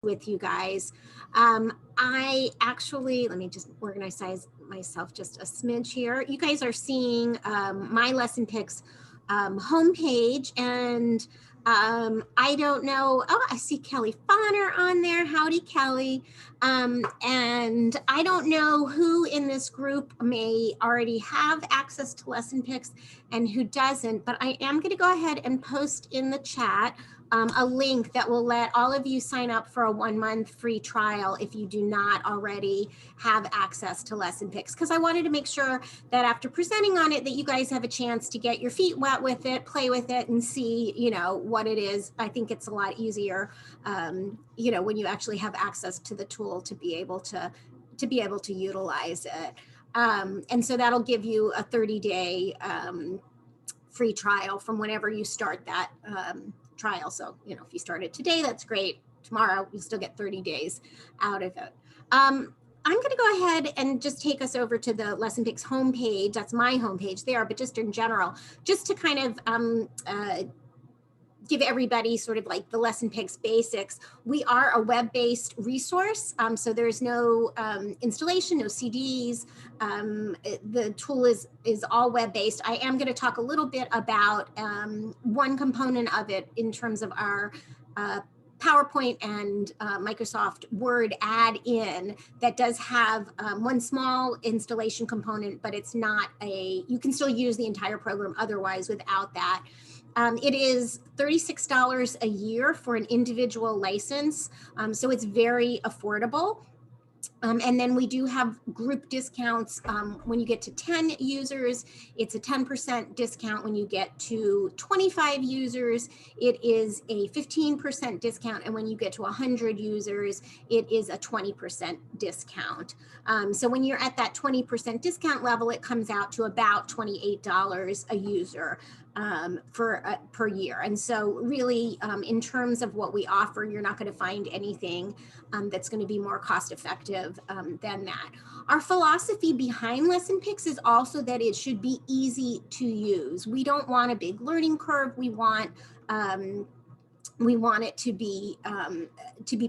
with you guys. I actually, let me just organize myself just a smidge here. You guys are seeing my lesson picks homepage, and I don't know. Oh, I see Kelly Bonner on there. Howdy, Kelly. And I don't know who in this group may already have access to lesson picks and who doesn't, but I am going to go ahead and post in the chat a link that will let all of you sign up for a 1-month free trial if you do not already have access to lesson picks, because I wanted to make sure that after presenting on it that you guys have a chance to get your feet wet with it, play with it, and see, you know, what it is. I think it's a lot easier, you know, when you actually have access to the tool to be able to utilize it. And so that'll give you a 30-day free trial from whenever you start that trial. So, you know, if you start it today, that's great. Tomorrow, you'll still get 30 days out of it. I'm going to go ahead and just take us over to the Lesson Picks homepage. That's my homepage there, but just in general, just to kind of give everybody sort of like the Lesson Picks basics. We are a web-based resource, so there's no installation, no CDs. The tool is all web-based. I am going to talk a little bit about one component of it in terms of our PowerPoint and Microsoft Word add-in that does have one small installation component, but it's not you can still use the entire program otherwise without that. It is $36 a year for an individual license, so it's very affordable. And then we do have group discounts. When you get to 10 users, it's a 10% discount. When you get to 25 users, it is a 15% discount. And when you get to 100 users, it is a 20% discount. So when you're at that 20% discount level, it comes out to about $28 a user per year. And so really, in terms of what we offer, you're not going to find anything that's going to be more cost effective than that. Our philosophy behind Lesson Picks is also that it should be easy to use. We don't want a big learning curve. We want it to be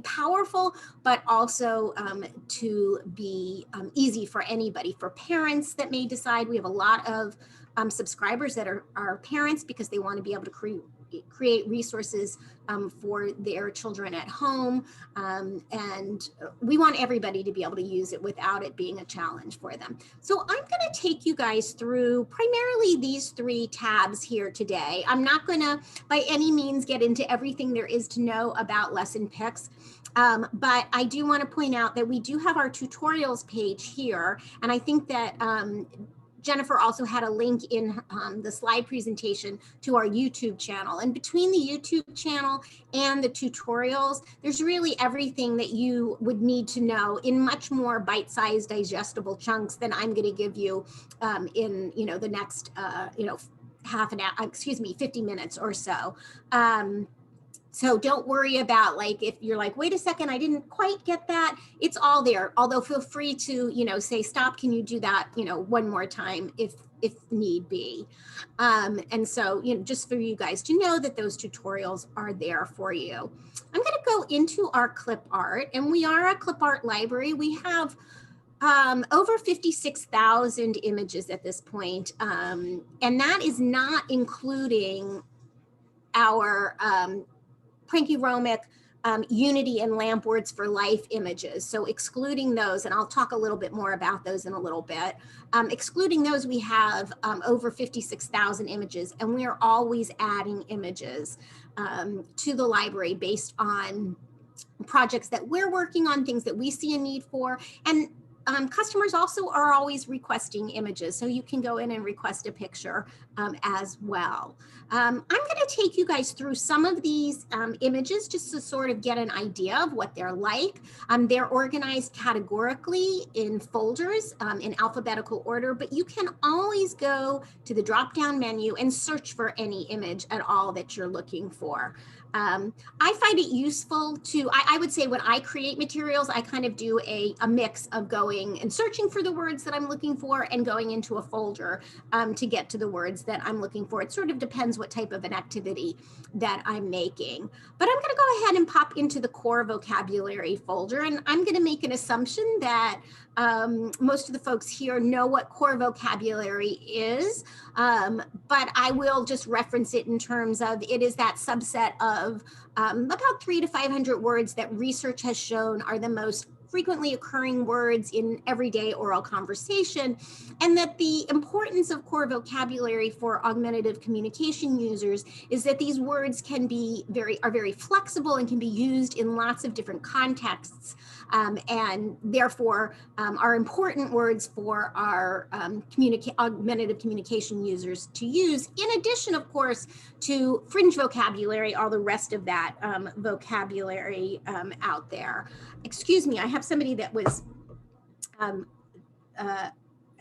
powerful, but also to be easy for anybody. For parents that may decide, we have a lot of subscribers that are parents because they want to be able to create resources for their children at home. And we want everybody to be able to use it without it being a challenge for them. So I'm going to take you guys through primarily these 3 tabs here today. I'm not going to by any means get into everything there is to know about Lesson Picks. But I do want to point out that we do have our tutorials page here. And I think that Jennifer also had a link in the slide presentation to our YouTube channel. And between the YouTube channel and the tutorials, there's really everything that you would need to know in much more bite-sized digestible chunks than I'm going to give you in, you know, the next, you know, half an hour, 50 minutes or so. So don't worry about, like, if you're like, wait a second, I didn't quite get that. It's all there. Although feel free to, you know, say, stop, can you do that, you know, one more time if need be. And so, you know, just for you guys to know that those tutorials are there for you. I'm going to go into our clip art, and we are a clip art library. We have over 56,000 images at this point. And that is not including our Pranky Romic, Unity and Lamp Words for Life images. So excluding those, and I'll talk a little bit more about those in a little bit. Excluding those, we have over 56,000 images, and we are always adding images to the library based on projects that we're working on, things that we see a need for. And customers also are always requesting images, so you can go in and request a picture as well. I'm going to take you guys through some of these images just to sort of get an idea of what they're like. They're organized categorically in folders in alphabetical order, but you can always go to the drop-down menu and search for any image at all that you're looking for. I find it useful to, I would say when I create materials, I kind of do a mix of going going and searching for the words that I'm looking for and going into a folder to get to the words that I'm looking for. It sort of depends what type of an activity that I'm making. But I'm going to go ahead and pop into the core vocabulary folder, and I'm going to make an assumption that most of the folks here know what core vocabulary is, but I will just reference it in terms of it is that subset of about 300 to 500 words that research has shown are the most frequently occurring words in everyday oral conversation, and that the importance of core vocabulary for augmentative communication users is that these words can be are very flexible and can be used in lots of different contexts, and therefore are important words for our augmentative communication users to use, in addition, of course, to fringe vocabulary, all the rest of that vocabulary out there. Excuse me, I have somebody that was, I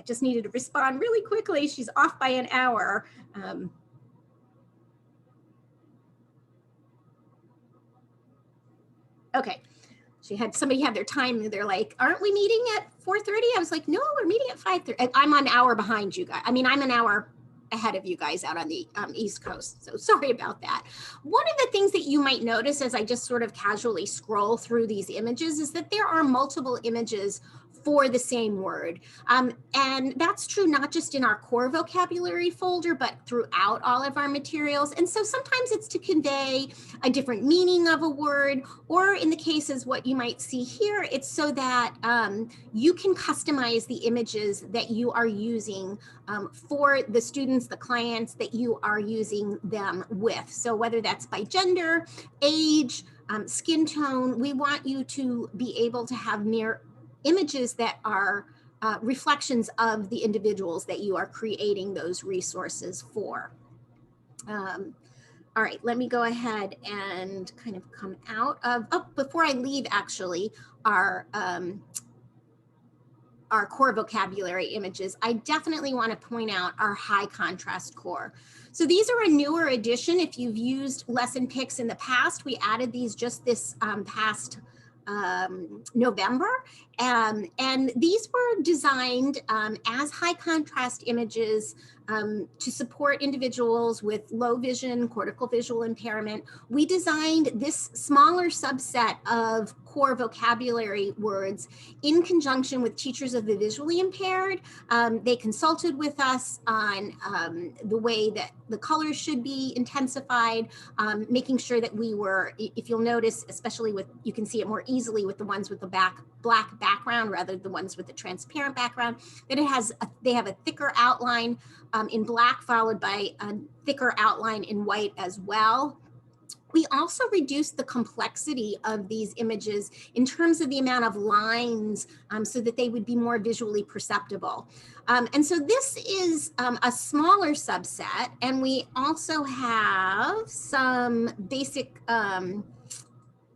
just needed to respond really quickly. She's off by an hour. Okay. Somebody had their time. They're like, aren't we meeting at 4:30? I was like, no, we're meeting at 5:30. I'm an hour behind you guys. I mean, I'm an hour ahead of you guys out on the East Coast. So sorry about that. One of the things that you might notice as I just sort of casually scroll through these images is that there are multiple images for the same word. And that's true not just in our core vocabulary folder, but throughout all of our materials. And so sometimes it's to convey a different meaning of a word, or in the cases what you might see here, it's so that you can customize the images that you are using for the students, the clients that you are using them with. So whether that's by gender, age, skin tone, we want you to be able to have images that are reflections of the individuals that you are creating those resources for. All right, let me go ahead and kind of come out of, before I leave actually, our core vocabulary images, I definitely want to point out our high contrast core. So these are a newer addition. If you've used lesson picks in the past, we added these just this past November. And these were designed as high contrast images to support individuals with low vision, cortical visual impairment. We designed this smaller subset of core vocabulary words in conjunction with teachers of the visually impaired. They consulted with us on the way that the colors should be intensified, making sure that we were, if you'll notice, especially with, you can see it more easily with the ones with the black background rather than the ones with the transparent background, that they have a thicker outline in black followed by a thicker outline in white as well. We also reduced the complexity of these images in terms of the amount of lines so that they would be more visually perceptible. And so this is a smaller subset, and we also have some basic,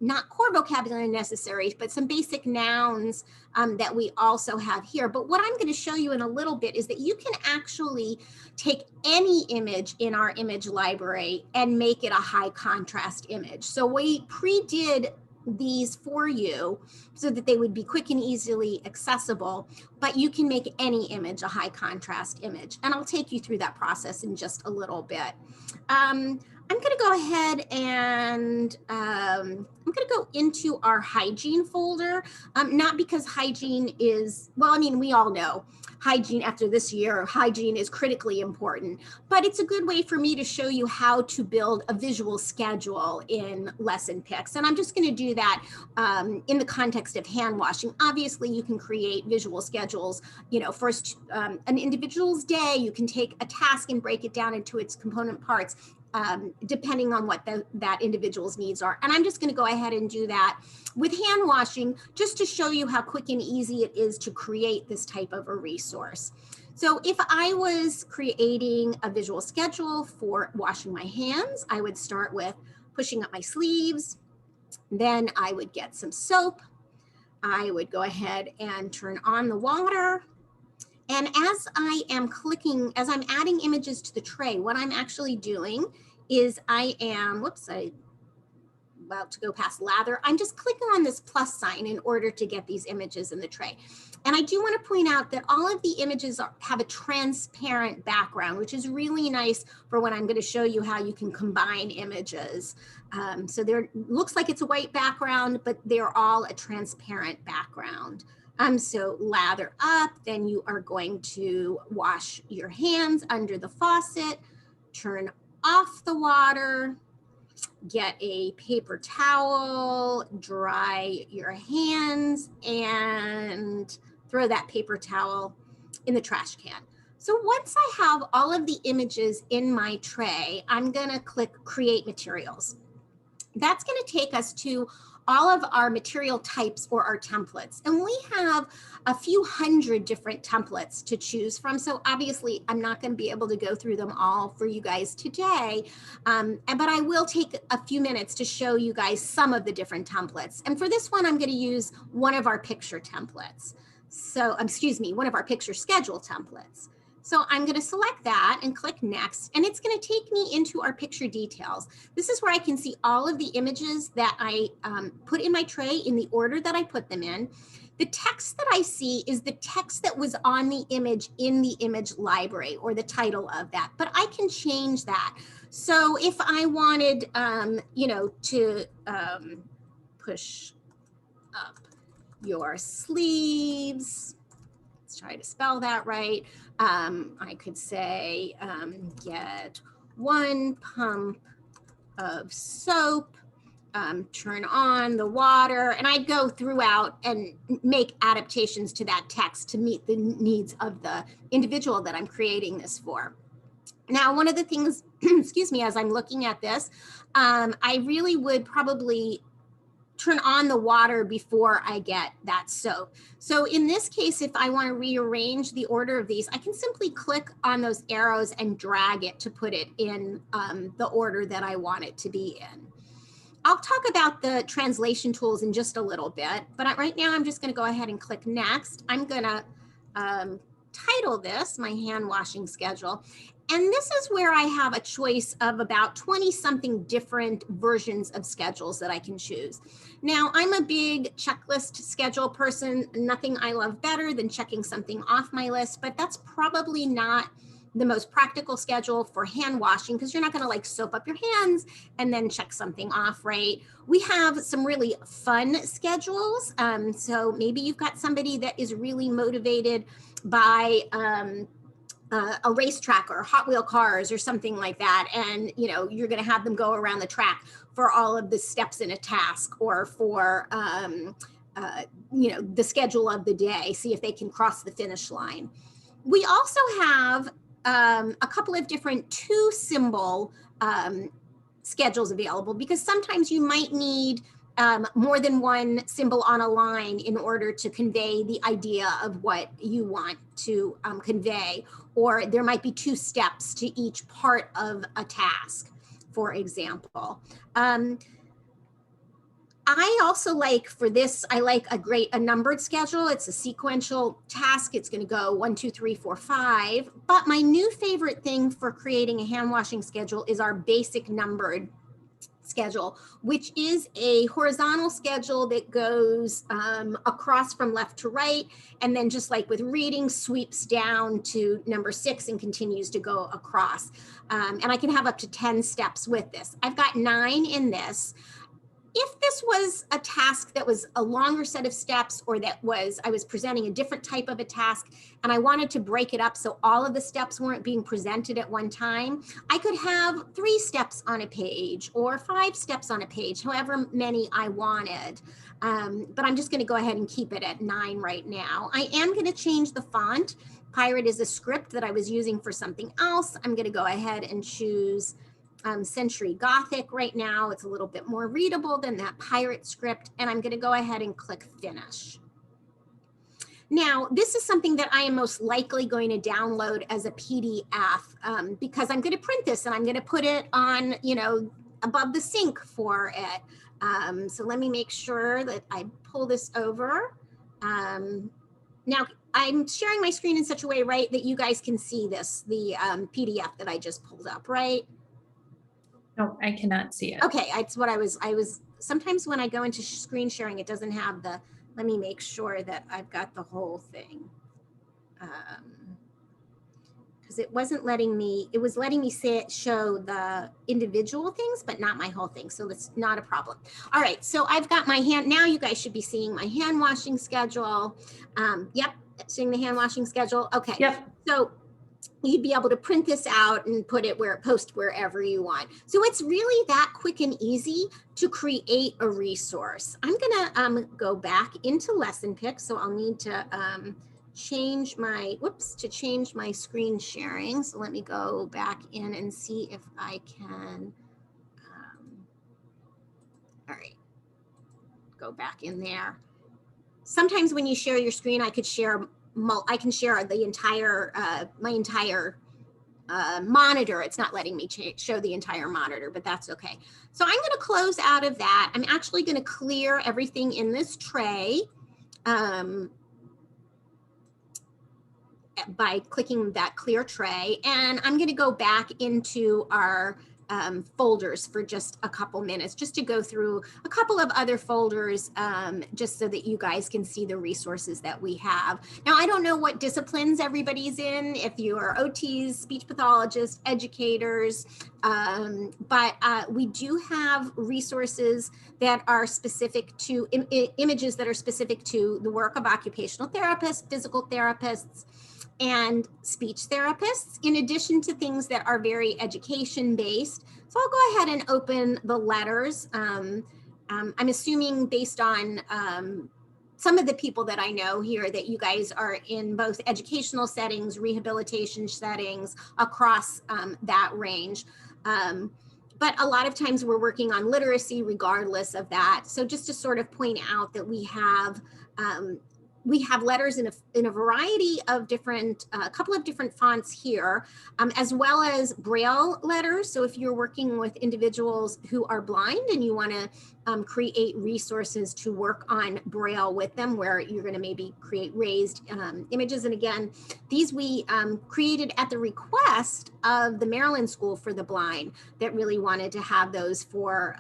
not core vocabulary necessary, but some basic nouns that we also have here. But what I'm going to show you in a little bit is that you can actually take any image in our image library and make it a high contrast image. So we pre-did these for you so that they would be quick and easily accessible, but you can make any image a high contrast image. And I'll take you through that process in just a little bit. I'm going to go ahead and I'm going to go into our hygiene folder, not because hygiene is, well, I mean, we all know hygiene after this year, hygiene is critically important, but it's a good way for me to show you how to build a visual schedule in lesson picks. And I'm just going to do that in the context of hand washing. Obviously, you can create visual schedules, you know, first an individual's day, you can take a task and break it down into its component parts. Depending on what that individual's needs are. And I'm just going to go ahead and do that with hand washing just to show you how quick and easy it is to create this type of a resource. So if I was creating a visual schedule for washing my hands, I would start with pushing up my sleeves. Then I would get some soap. I would go ahead and turn on the water. And as I am clicking, as I'm adding images to the tray, what I'm actually doing is I am, about to go past lather, I'm just clicking on this plus sign in order to get these images in the tray. And I do want to point out that all of the images have a transparent background, which is really nice for when I'm going to show you how you can combine images. So there looks like it's a white background, but they're all a transparent background. So lather up, then you are going to wash your hands under the faucet, turn off the water, get a paper towel, dry your hands, and throw that paper towel in the trash can. So once I have all of the images in my tray, I'm gonna click Create Materials. That's gonna take us to all of our material types or our templates. And we have a few hundred different templates to choose from. So obviously I'm not going to be able to go through them all for you guys today, but I will take a few minutes to show you guys some of the different templates. And for this one, I'm going to use one of our picture templates. So, excuse me, one of our picture schedule templates. So I'm going to select that and click next, and it's going to take me into our picture details. This is where I can see all of the images that I put in my tray in the order that I put them in. The text that I see is the text that was on the image in the image library, or the title of that, but I can change that. So if I wanted, you know, to push up your sleeves, try to spell that right. I could say get 1 pump of soap, turn on the water, and I'd go throughout and make adaptations to that text to meet the needs of the individual that I'm creating this for. Now, one of the things, excuse me, as I'm looking at this, I really would probably turn on the water before I get that soap. So in this case, if I want to rearrange the order of these, I can simply click on those arrows and drag it to put it in the order that I want it to be in. I'll talk about the translation tools in just a little bit, but right now I'm just going to go ahead and click next. I'm going to title this my hand washing schedule. And this is where I have a choice of about 20 something different versions of schedules that I can choose. Now, I'm a big checklist schedule person. Nothing I love better than checking something off my list, but that's probably not the most practical schedule for hand washing, because you're not going to like soap up your hands and then check something off, right? We have some really fun schedules. So maybe you've got somebody that is really motivated by a racetrack or Hot Wheel cars or something like that, and you know you're going to have them go around the track for all of the steps in a task, or for you know, the schedule of the day, see if they can cross the finish line. We also have a couple of different 2-symbol schedules available, because sometimes you might need more than one symbol on a line in order to convey the idea of what you want to convey, or there might be 2 steps to each part of a task, for example. I also like, for this, I like a numbered schedule. It's a sequential task. It's going to go 1, 2, 3, 4, 5. But my new favorite thing for creating a hand washing schedule is our basic numbered schedule, which is a horizontal schedule that goes across from left to right, and then just like with reading, sweeps down to number 6 and continues to go across. And I can have up to 10 steps with this. I've got 9 in this. If this was a task that was a longer set of steps, or that was, I was presenting a different type of a task and I wanted to break it up so all of the steps weren't being presented at one time, I could have 3 steps on a page or 5 steps on a page, however many I wanted. But I'm just going to go ahead and keep it at 9 right now. I am going to change the font. Pirate is a script that I was using for something else. I'm going to go ahead and choose Century Gothic right now. It's a little bit more readable than that Pirate script, and I'm going to go ahead and click Finish. Now, this is something that I am most likely going to download as a PDF because I'm going to print this and I'm going to put it on, you know, above the sink for it. So let me make sure that I pull this over. Now, I'm sharing my screen in such a way, right, that you guys can see this, the PDF that I just pulled up, right? No, I cannot see it. Okay, that's what I was sometimes when I go into screen sharing, it doesn't have the, let me make sure that I've got the whole thing. Because it wasn't letting me, it was letting me show the individual things, but not my whole thing. So that's not a problem. All right, so I've got my hand, now you guys should be seeing my hand washing schedule. Yep, seeing the hand washing schedule. Okay, yep. So you'd be able to print this out and put it post wherever you want. So it's really that quick and easy to create a resource. I'm gonna go back into lesson pick. So I'll need to change my, change my screen sharing. So let me go back in and see if I can, all right, go back in there. Sometimes when you share your screen, I can share the entire, my entire monitor. It's not letting me show the entire monitor, but that's okay. So I'm going to close out of that. I'm actually going to clear everything in this tray by clicking that clear tray. And I'm going to go back into our folders for just a couple minutes, just to go through a couple of other folders, just so that you guys can see the resources that we have. Now, I don't know what disciplines everybody's in, if you are OTs, speech pathologists, educators, but we do have resources that are specific to images that are specific to the work of occupational therapists, physical therapists, and speech therapists, in addition to things that are very education based. So I'll go ahead and open the letters. I'm assuming based on some of the people that I know here that you guys are in both educational settings, rehabilitation settings, across that range. But a lot of times we're working on literacy regardless of that. So just to sort of point out that we have letters in a variety of different, a couple of different fonts here, as well as Braille letters. So if you're working with individuals who are blind and you want to create resources to work on Braille with them, where you're going to maybe create raised images. And again, these we created at the request of the Maryland School for the Blind, that really wanted to have those for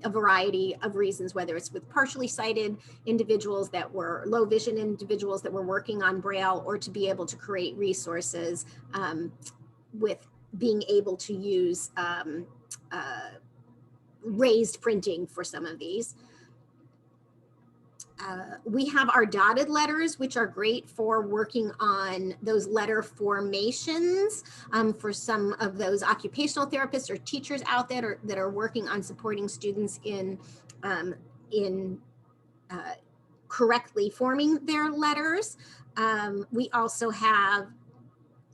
a variety of reasons, whether it's with partially sighted individuals that were low vision individuals that were working on Braille, or to be able to create resources with being able to use raised printing for some of these. We have our dotted letters, which are great for working on those letter formations for some of those occupational therapists or teachers out there that are working on supporting students in correctly forming their letters. We also have,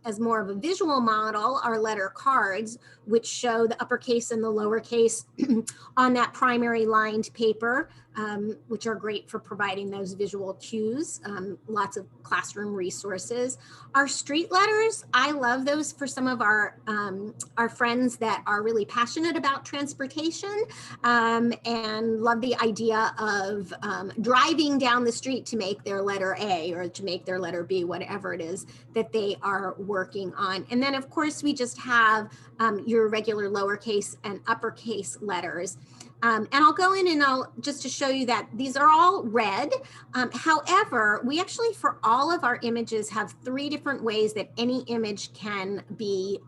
as more of a visual model, our letter cards, which show the uppercase and the lowercase on that primary lined paper, which are great for providing those visual cues, lots of classroom resources. Our street letters, I love those for some of our friends that are really passionate about transportation and love the idea of driving down the street to make their letter A or to make their letter B, whatever it is that they are working on. And then of course we just have your regular lowercase and uppercase letters. And I'll go in and I'll just to show you that these are all red. However, we actually, for all of our images, have 3 different ways that any image can be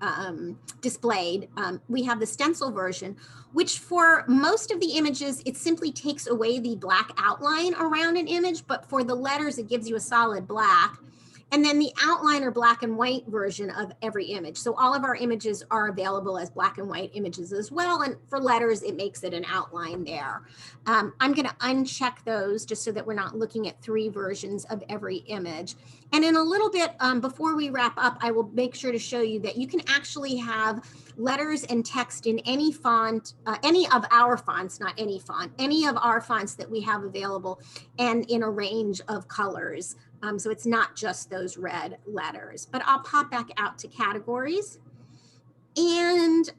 displayed. We have the stencil version, which for most of the images, it simply takes away the black outline around an image, but for the letters, it gives you a solid black. And then the outline or black and white version of every image. So all of our images are available as black and white images as well. And for letters, it makes it an outline there. I'm going to uncheck those just so that we're not looking at 3 versions of every image. And in a little bit, before we wrap up, I will make sure to show you that you can actually have letters and text in any font, any of our fonts, not any font, any of our fonts that we have available, and in a range of colors. So it's not just those red letters, but I'll pop back out to categories, and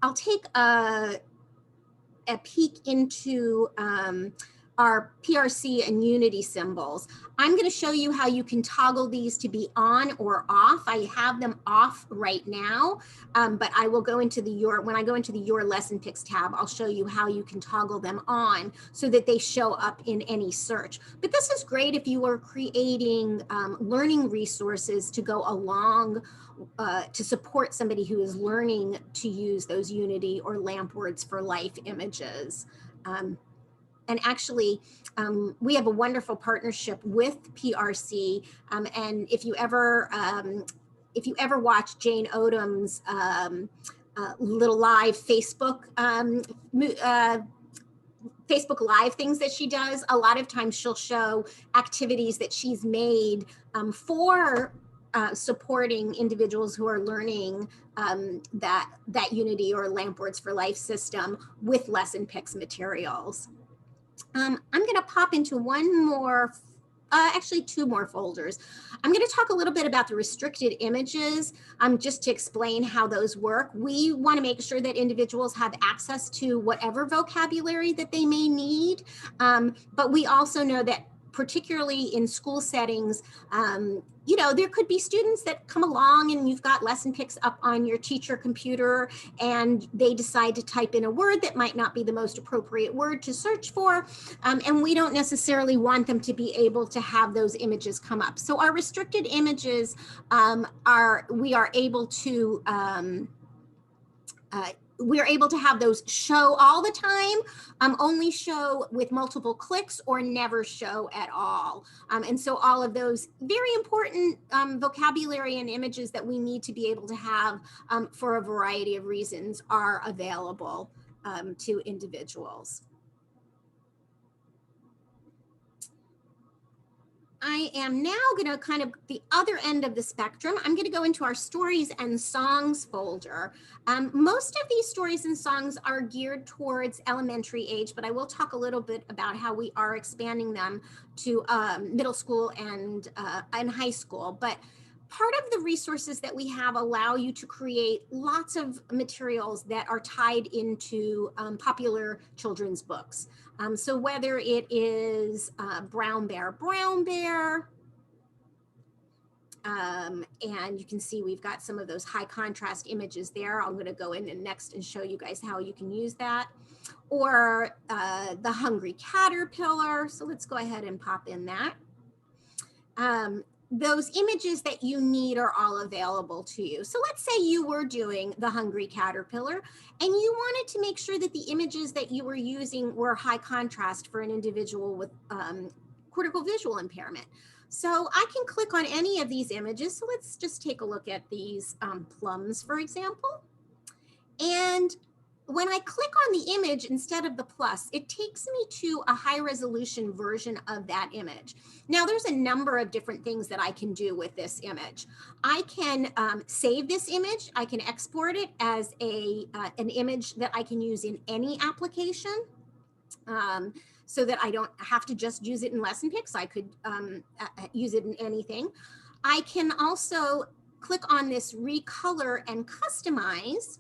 I'll take a peek into are PRC and unity symbols. I'm going to show you how you can toggle these to be on or off. I have them off right now, but I will go into when I go into the Your Lesson Picks tab, I'll show you how you can toggle them on so that they show up in any search. But this is great if you are creating learning resources to go along to support somebody who is learning to use those Unity or Lamp Words for Life images. And actually, we have a wonderful partnership with PRC. And if you ever watch Jane Odom's little live Facebook Facebook Live things that she does, a lot of times she'll show activities that she's made for supporting individuals who are learning that Unity or Lamp Words for Life system with Lesson Picks materials. I'm going to pop into one more, actually two more folders. I'm going to talk a little bit about the restricted images, just to explain how those work. We want to make sure that individuals have access to whatever vocabulary that they may need, but we also know that particularly in school settings, you know, there could be students that come along and you've got lesson picks up on your teacher computer and they decide to type in a word that might not be the most appropriate word to search for. And we don't necessarily want them to be able to have those images come up. So our restricted images we are able to have those show all the time, only show with multiple clicks or never show at all. And so all of those very important vocabulary and images that we need to be able to have for a variety of reasons are available to individuals. I am now going to kind of the other end of the spectrum. I'm going to go into our stories and songs folder. Most of these stories and songs are geared towards elementary age, but I will talk a little bit about how we are expanding them to middle school and high school. But part of the resources that we have allow you to create lots of materials that are tied into popular children's books. So whether it is Brown Bear, and you can see we've got some of those high contrast images there. I'm going to go in and next and show you guys how you can use that. Or the Hungry Caterpillar. So let's go ahead and pop in that. Those images that you need are all available to you. So let's say you were doing the Hungry Caterpillar and you wanted to make sure that the images that you were using were high contrast for an individual with cortical visual impairment. So I can click on any of these images. So let's just take a look at these plums, for example. And when I click on the image instead of the plus, it takes me to a high resolution version of that image. Now there's a number of different things that I can do with this image. I can save this image. I can export it as an image that I can use in any application. So that I don't have to just use it in Lesson Picks. I could use it in anything. I can also click on this recolor and customize,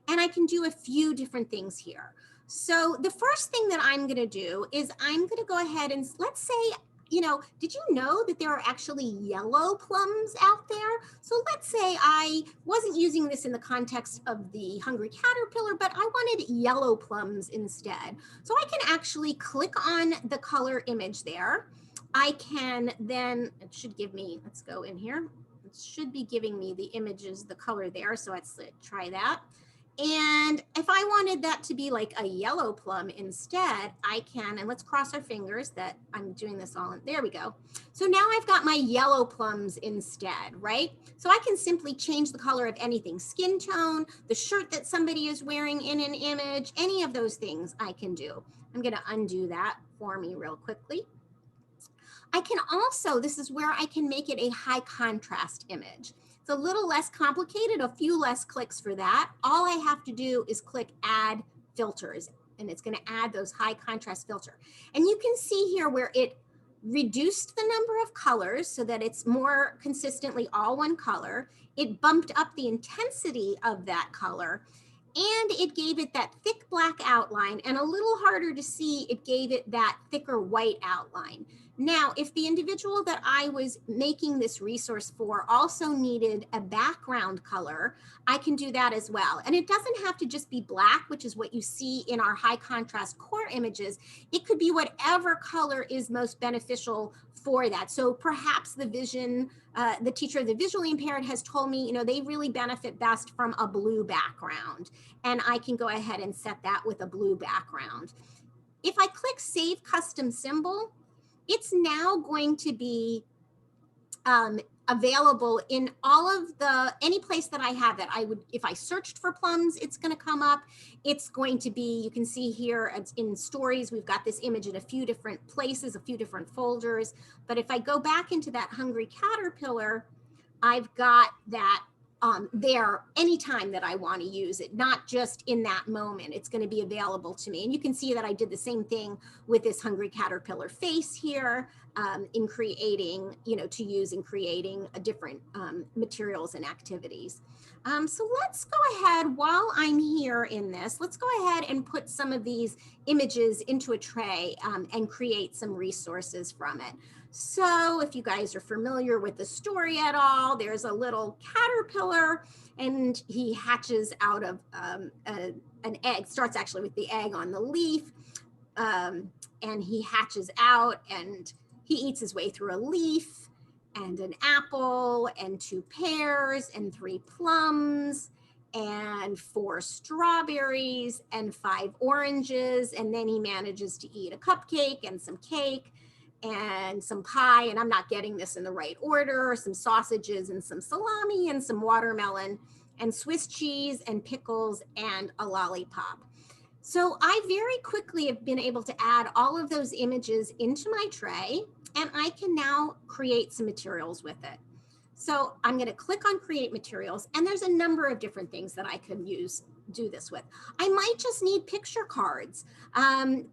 and I can do a few different things here. So the first thing that I'm going to do is I'm going to go ahead and let's say, you know, did you know that there are actually yellow plums out there? So let's say I wasn't using this in the context of the Hungry Caterpillar, but I wanted yellow plums instead. So I can actually click on the color image there. I can then, it should give me, let's go in here. It should be giving me the images, the color there. So let's try that. And if I wanted that to be like a yellow plum instead, I can, and let's cross our fingers that I'm doing this all, there we go. So now I've got my yellow plums instead, right? So I can simply change the color of anything, skin tone, the shirt that somebody is wearing in an image, any of those things I can do. I'm going to undo that for me real quickly. I can also, this is where I can make it a high contrast image. It's a little less complicated, a few less clicks for that. All I have to do is click add filters, and it's going to add those high contrast filter. And you can see here where it reduced the number of colors so that it's more consistently all one color. It bumped up the intensity of that color. and it gave it that thick black outline, and a little harder to see, it gave it that thicker white outline. Now, if the individual that I was making this resource for also needed a background color, I can do that as well. And it doesn't have to just be black, which is what you see in our high contrast core images. It could be whatever color is most beneficial for that. So perhaps the teacher of the visually impaired has told me, they really benefit best from a blue background. And I can go ahead and set that with a blue background. If I click Save Custom Symbol, it's now going to be available in any place that I have that. If I searched for plums, it's going to come up. It's going to be, you can see here in stories, we've got this image in a few different places, a few different folders. But if I go back into that hungry caterpillar, I've got that there anytime that I want to use it, not just in that moment. It's going to be available to me. And you can see that I did the same thing with this hungry caterpillar face here in creating, to use in creating different materials and activities. So let's go ahead, while I'm here in this, let's go ahead and put some of these images into a tray and create some resources from it. So if you guys are familiar with the story at all, there's a little caterpillar and he hatches out of an egg, starts actually with the egg on the leaf, and he hatches out and he eats his way through a leaf and an apple and 2 pears and 3 plums and 4 strawberries and 5 oranges. And then he manages to eat a cupcake and some cake and some pie, and I'm not getting this in the right order, some sausages and some salami and some watermelon and Swiss cheese and pickles and a lollipop. So I very quickly have been able to add all of those images into my tray, and I can now create some materials with it. So I'm going to click on Create Materials, and there's a number of different things that I can do this with. I might just need picture cards.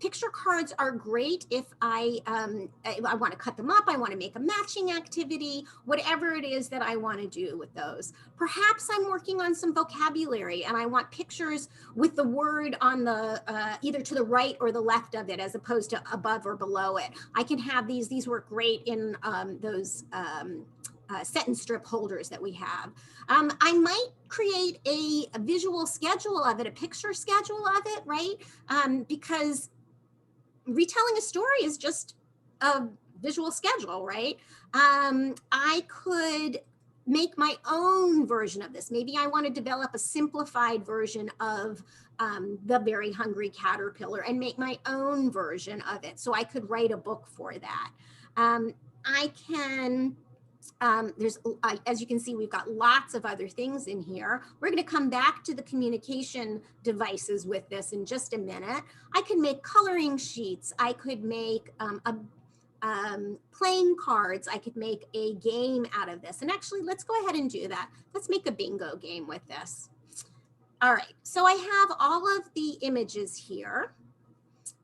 Picture cards are great if I want to cut them up, I want to make a matching activity, whatever it is that I want to do with those. Perhaps I'm working on some vocabulary and I want pictures with the word on the either to the right or the left of it as opposed to above or below it. I can have these work great in those sentence strip holders that we have. I might create a visual schedule of it, a picture schedule of it, right? Because retelling a story is just a visual schedule, right? I could make my own version of this. Maybe I want to develop a simplified version of the Very Hungry Caterpillar and make my own version of it. So I could write a book for that. I can as you can see, we've got lots of other things in here. We're going to come back to the communication devices with this in just a minute. I can make coloring sheets. I could make playing cards. I could make a game out of this. And actually, let's go ahead and do that. Let's make a bingo game with this. All right, so I have all of the images here.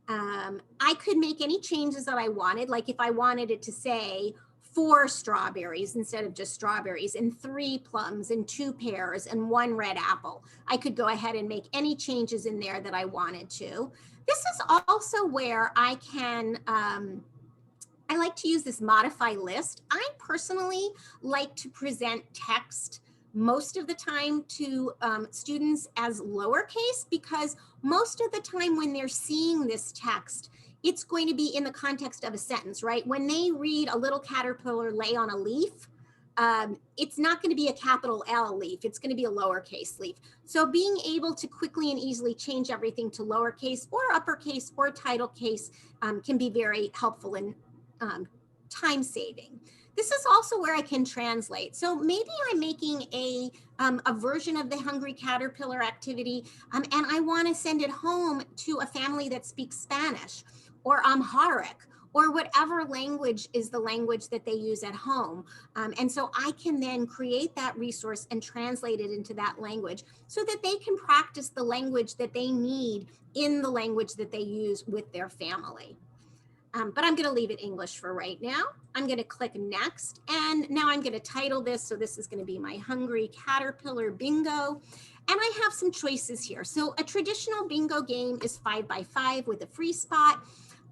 I could make any changes that I wanted, like if I wanted it to say 4 strawberries instead of just strawberries, and 3 plums and 2 pears and 1 red apple. I could go ahead and make any changes in there that I wanted to. This is also where I can, I like to use this modify list. I personally like to present text most of the time to students as lowercase, because most of the time when they're seeing this text, it's going to be in the context of a sentence, right? When they read a little caterpillar lay on a leaf, it's not going to be a capital L leaf. It's going to be a lowercase leaf. So being able to quickly and easily change everything to lowercase or uppercase or title case can be very helpful in time saving. This is also where I can translate. So maybe I'm making a version of the Hungry Caterpillar activity, and I want to send it home to a family that speaks Spanish or Amharic, or whatever language is the language that they use at home. And so I can then create that resource and translate it into that language so that they can practice the language that they need in the language that they use with their family. but I'm going to leave it English for right now. I'm going to click next, and now I'm going to title this. So this is going to be my Hungry Caterpillar Bingo. And I have some choices here. So a traditional bingo game is 5 by 5 with a free spot,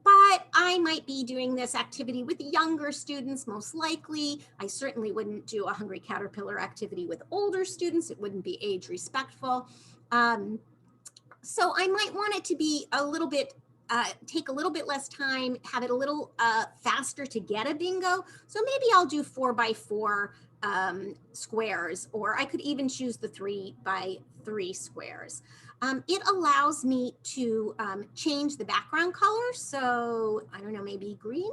but I might be doing this activity with younger students, most likely. I certainly wouldn't do a Hungry Caterpillar activity with older students. It wouldn't be age respectful. So I might want it to be a little bit, take a little bit less time, have it a little faster to get a bingo. So maybe I'll do 4 by 4 squares, or I could even choose the 3 by 3 squares. It allows me to change the background color. So I don't know, maybe green.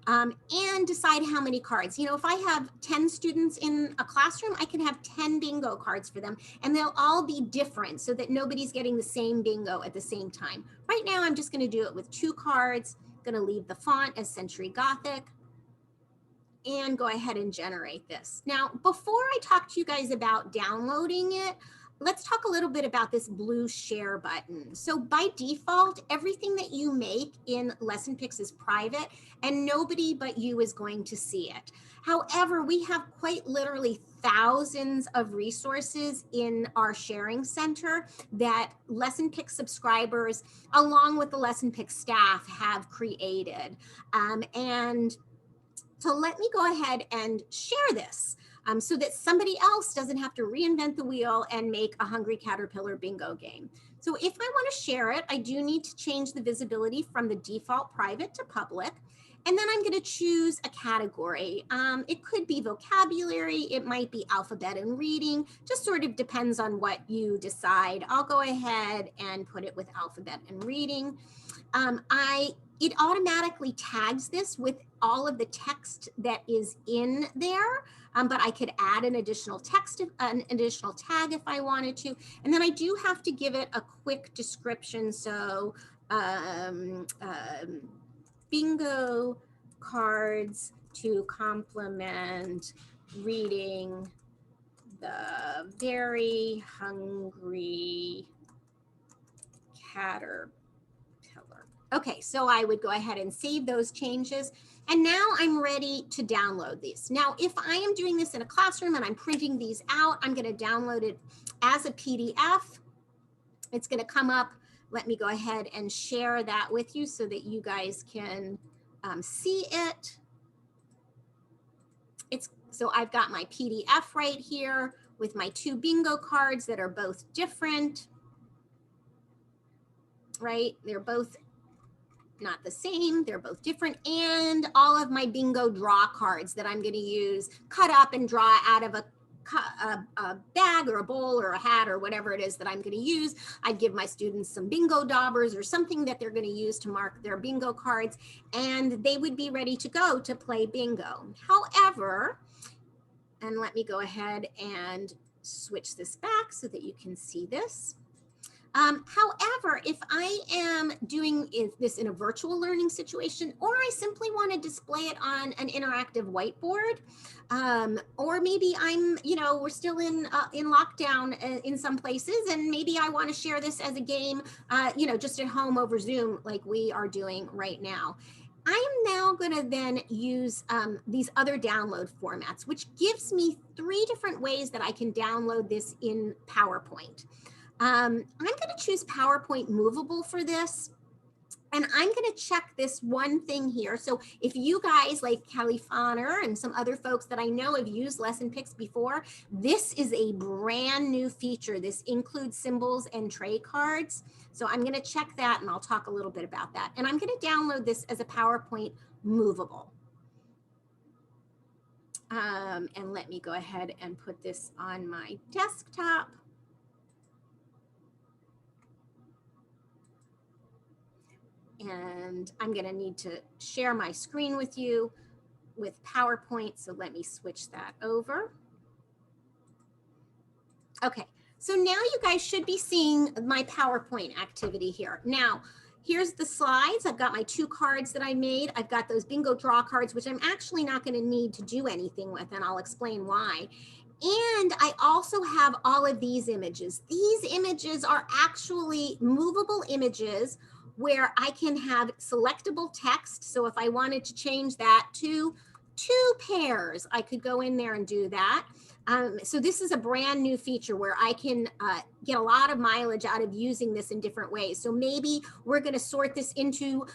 And decide how many cards. You know, if I have 10 students in a classroom, I can have 10 bingo cards for them, and they'll all be different so that nobody's getting the same bingo at the same time. Right now, I'm just going to do it with 2 cards. I'm going to leave the font as Century Gothic and go ahead and generate this. Now, before I talk to you guys about downloading it, let's talk a little bit about this blue share button. So by default, everything that you make in Lesson Picks is private, and nobody but you is going to see it. However, we have quite literally thousands of resources in our sharing center that Lesson Picks subscribers, along with the Lesson Picks staff, have created. So let me go ahead and share this so that somebody else doesn't have to reinvent the wheel and make a Hungry Caterpillar bingo game. So if I want to share it, I do need to change the visibility from the default private to public. And then I'm going to choose a category. It could be vocabulary, it might be alphabet and reading, just sort of depends on what you decide. I'll go ahead and put it with alphabet and reading. It automatically tags this with all of the text that is in there, but I could add an additional text, an additional tag if I wanted to. And then I do have to give it a quick description. So bingo cards to complement reading the very hungry caterpillar. Okay, so I would go ahead and save those changes. And now I'm ready to download these. Now, if I am doing this in a classroom and I'm printing these out, I'm going to download it as a PDF. It's going to come up. Let me go ahead and share that with you so that you guys can see it. So I've got my PDF right here with my 2 bingo cards that are both different, right? They're both not the same, they're both different, and all of my bingo draw cards that I'm going to use, cut up and draw out of a bag or a bowl or a hat or whatever it is that I'm going to use. I'd give my students some bingo daubers or something that they're going to use to mark their bingo cards, and they would be ready to go to play bingo. However, and let me go ahead and switch this back so that you can see this. However, if I am doing this in a virtual learning situation, or I simply want to display it on an interactive whiteboard, or maybe I'm, we're still in lockdown in some places, and maybe I want to share this as a game, just at home over Zoom like we are doing right now. I am now going to then use these other download formats, which gives me 3 different ways that I can download this in PowerPoint. I'm going to choose PowerPoint Movable for this. And I'm going to check this one thing here. So if you guys like Kelly Fonner and some other folks that I know have used Lesson Picks before, this is a brand new feature. This includes symbols and tray cards. So I'm going to check that, and I'll talk a little bit about that. And I'm going to download this as a PowerPoint Movable. And let me go ahead and put this on my desktop. And I'm going to need to share my screen with you with PowerPoint. So let me switch that over. Okay, so now you guys should be seeing my PowerPoint activity here. Now, here's the slides. I've got my 2 cards that I made. I've got those bingo draw cards, which I'm actually not going to need to do anything with, and I'll explain why. And I also have all of these images. These images are actually movable images where I can have selectable text. So if I wanted to change that to 2 pairs, I could go in there and do that. So this is a brand new feature where I can get a lot of mileage out of using this in different ways. So maybe we're going to sort this into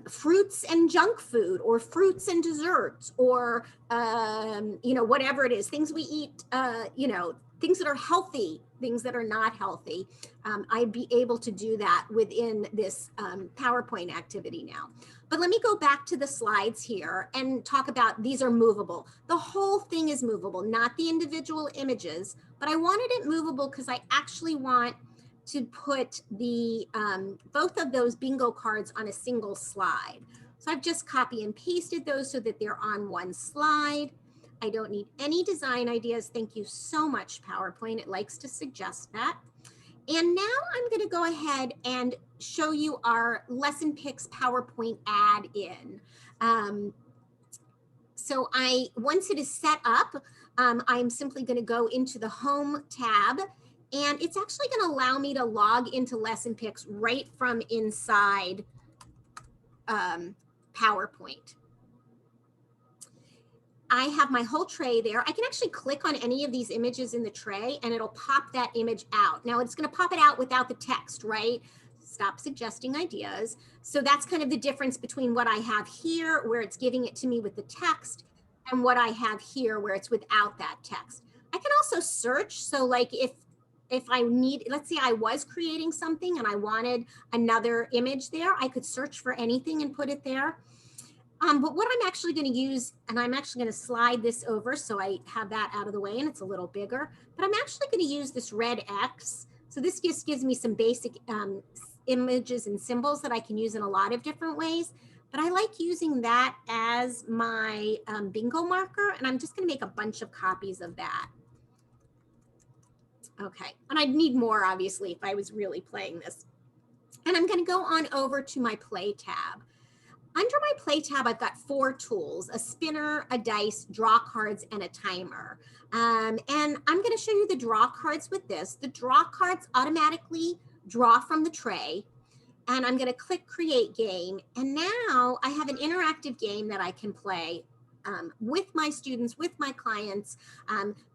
fruits and junk food, or fruits and desserts, or whatever it is, things we eat, things that are healthy, things that are not healthy. I'd be able to do that within this PowerPoint activity now. But let me go back to the slides here and talk about, these are movable. The whole thing is movable, not the individual images, but I wanted it movable because I actually want to put the both of those bingo cards on a single slide. So I've just copy and pasted those so that they're on one slide. I don't need any design ideas. Thank you so much, PowerPoint. It likes to suggest that. And now I'm going to go ahead and show you our Lesson Picks PowerPoint add-in. So once it is set up, I'm simply going to go into the Home tab, and it's actually going to allow me to log into Lesson Picks right from inside PowerPoint. I have my whole tray there. I can actually click on any of these images in the tray and it'll pop that image out. Now it's going to pop it out without the text, right? Stop suggesting ideas. So that's kind of the difference between what I have here, where it's giving it to me with the text, and what I have here, where it's without that text. I can also search. So like if I need, let's say I was creating something and I wanted another image there, I could search for anything and put it there. But what I'm actually going to use, and I'm actually going to slide this over so I have that out of the way and it's a little bigger, but I'm actually going to use this red X. So this just gives me some basic images and symbols that I can use in a lot of different ways. But I like using that as my bingo marker, and I'm just going to make a bunch of copies of that. Okay, and I'd need more, obviously, if I was really playing this. And I'm going to go on over to my Play tab. Under my Play tab, I've got 4 tools: a spinner, a dice, draw cards, and a timer. And I'm going to show you the draw cards with this. The draw cards automatically draw from the tray. And I'm going to click Create Game. And now I have an interactive game that I can play with my students, with my clients.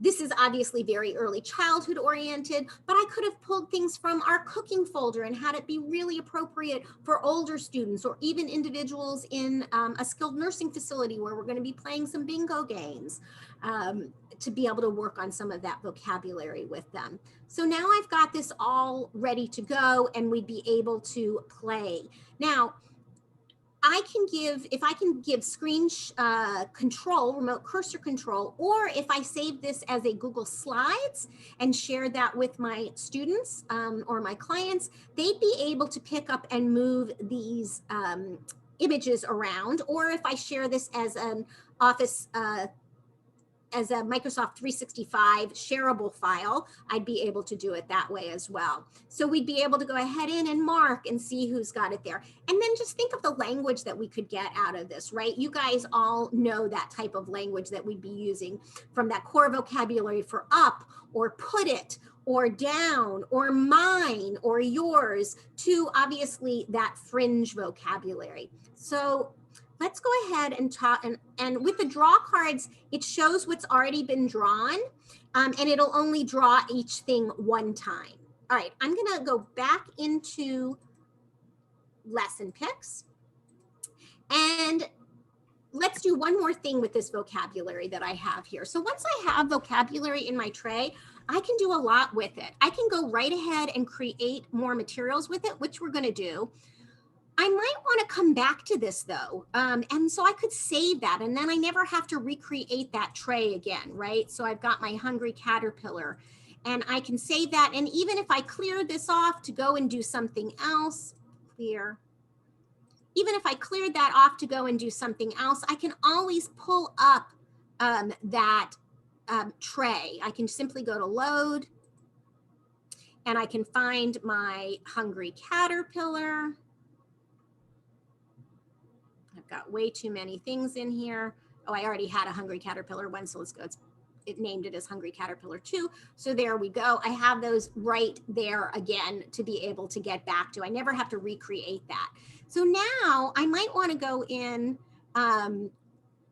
This is obviously very early childhood oriented, but I could have pulled things from our cooking folder and had it be really appropriate for older students, or even individuals in a skilled nursing facility where we're going to be playing some bingo games, to be able to work on some of that vocabulary with them. So now I've got this all ready to go and we'd be able to play. Now, if I can give screen control, remote cursor control, or if I save this as a Google Slides and share that with my students or my clients, they'd be able to pick up and move these images around. Or if I share this as an Office as a Microsoft 365 shareable file, I'd be able to do it that way as well. So we'd be able to go ahead in and mark and see who's got it there. And then just think of the language that we could get out of this, right? You guys all know that type of language that we'd be using, from that core vocabulary for up, or put it, or down, or mine, or yours, to obviously that fringe vocabulary. So let's go ahead and talk, and with the draw cards, it shows what's already been drawn, and it'll only draw each thing one time. All right, I'm gonna go back into Lesson Picks, and let's do one more thing with this vocabulary that I have here. So once I have vocabulary in my tray, I can do a lot with it. I can go right ahead and create more materials with it, which we're gonna do. I might want to come back to this though. And so I could save that, and then I never have to recreate that tray again, right? So I've got my hungry caterpillar, and I can save that. And even if I clear this off to go and do something else, even if I cleared that off to go and do something else, I can always pull up that tray. I can simply go to load, and I can find my hungry caterpillar. I've got way too many things in here. Oh, I already had a hungry caterpillar one, so let's go. it named it as Hungry Caterpillar 2. So there we go. I have those right there again to be able to get back to. I never have to recreate that. So now I might want to go in.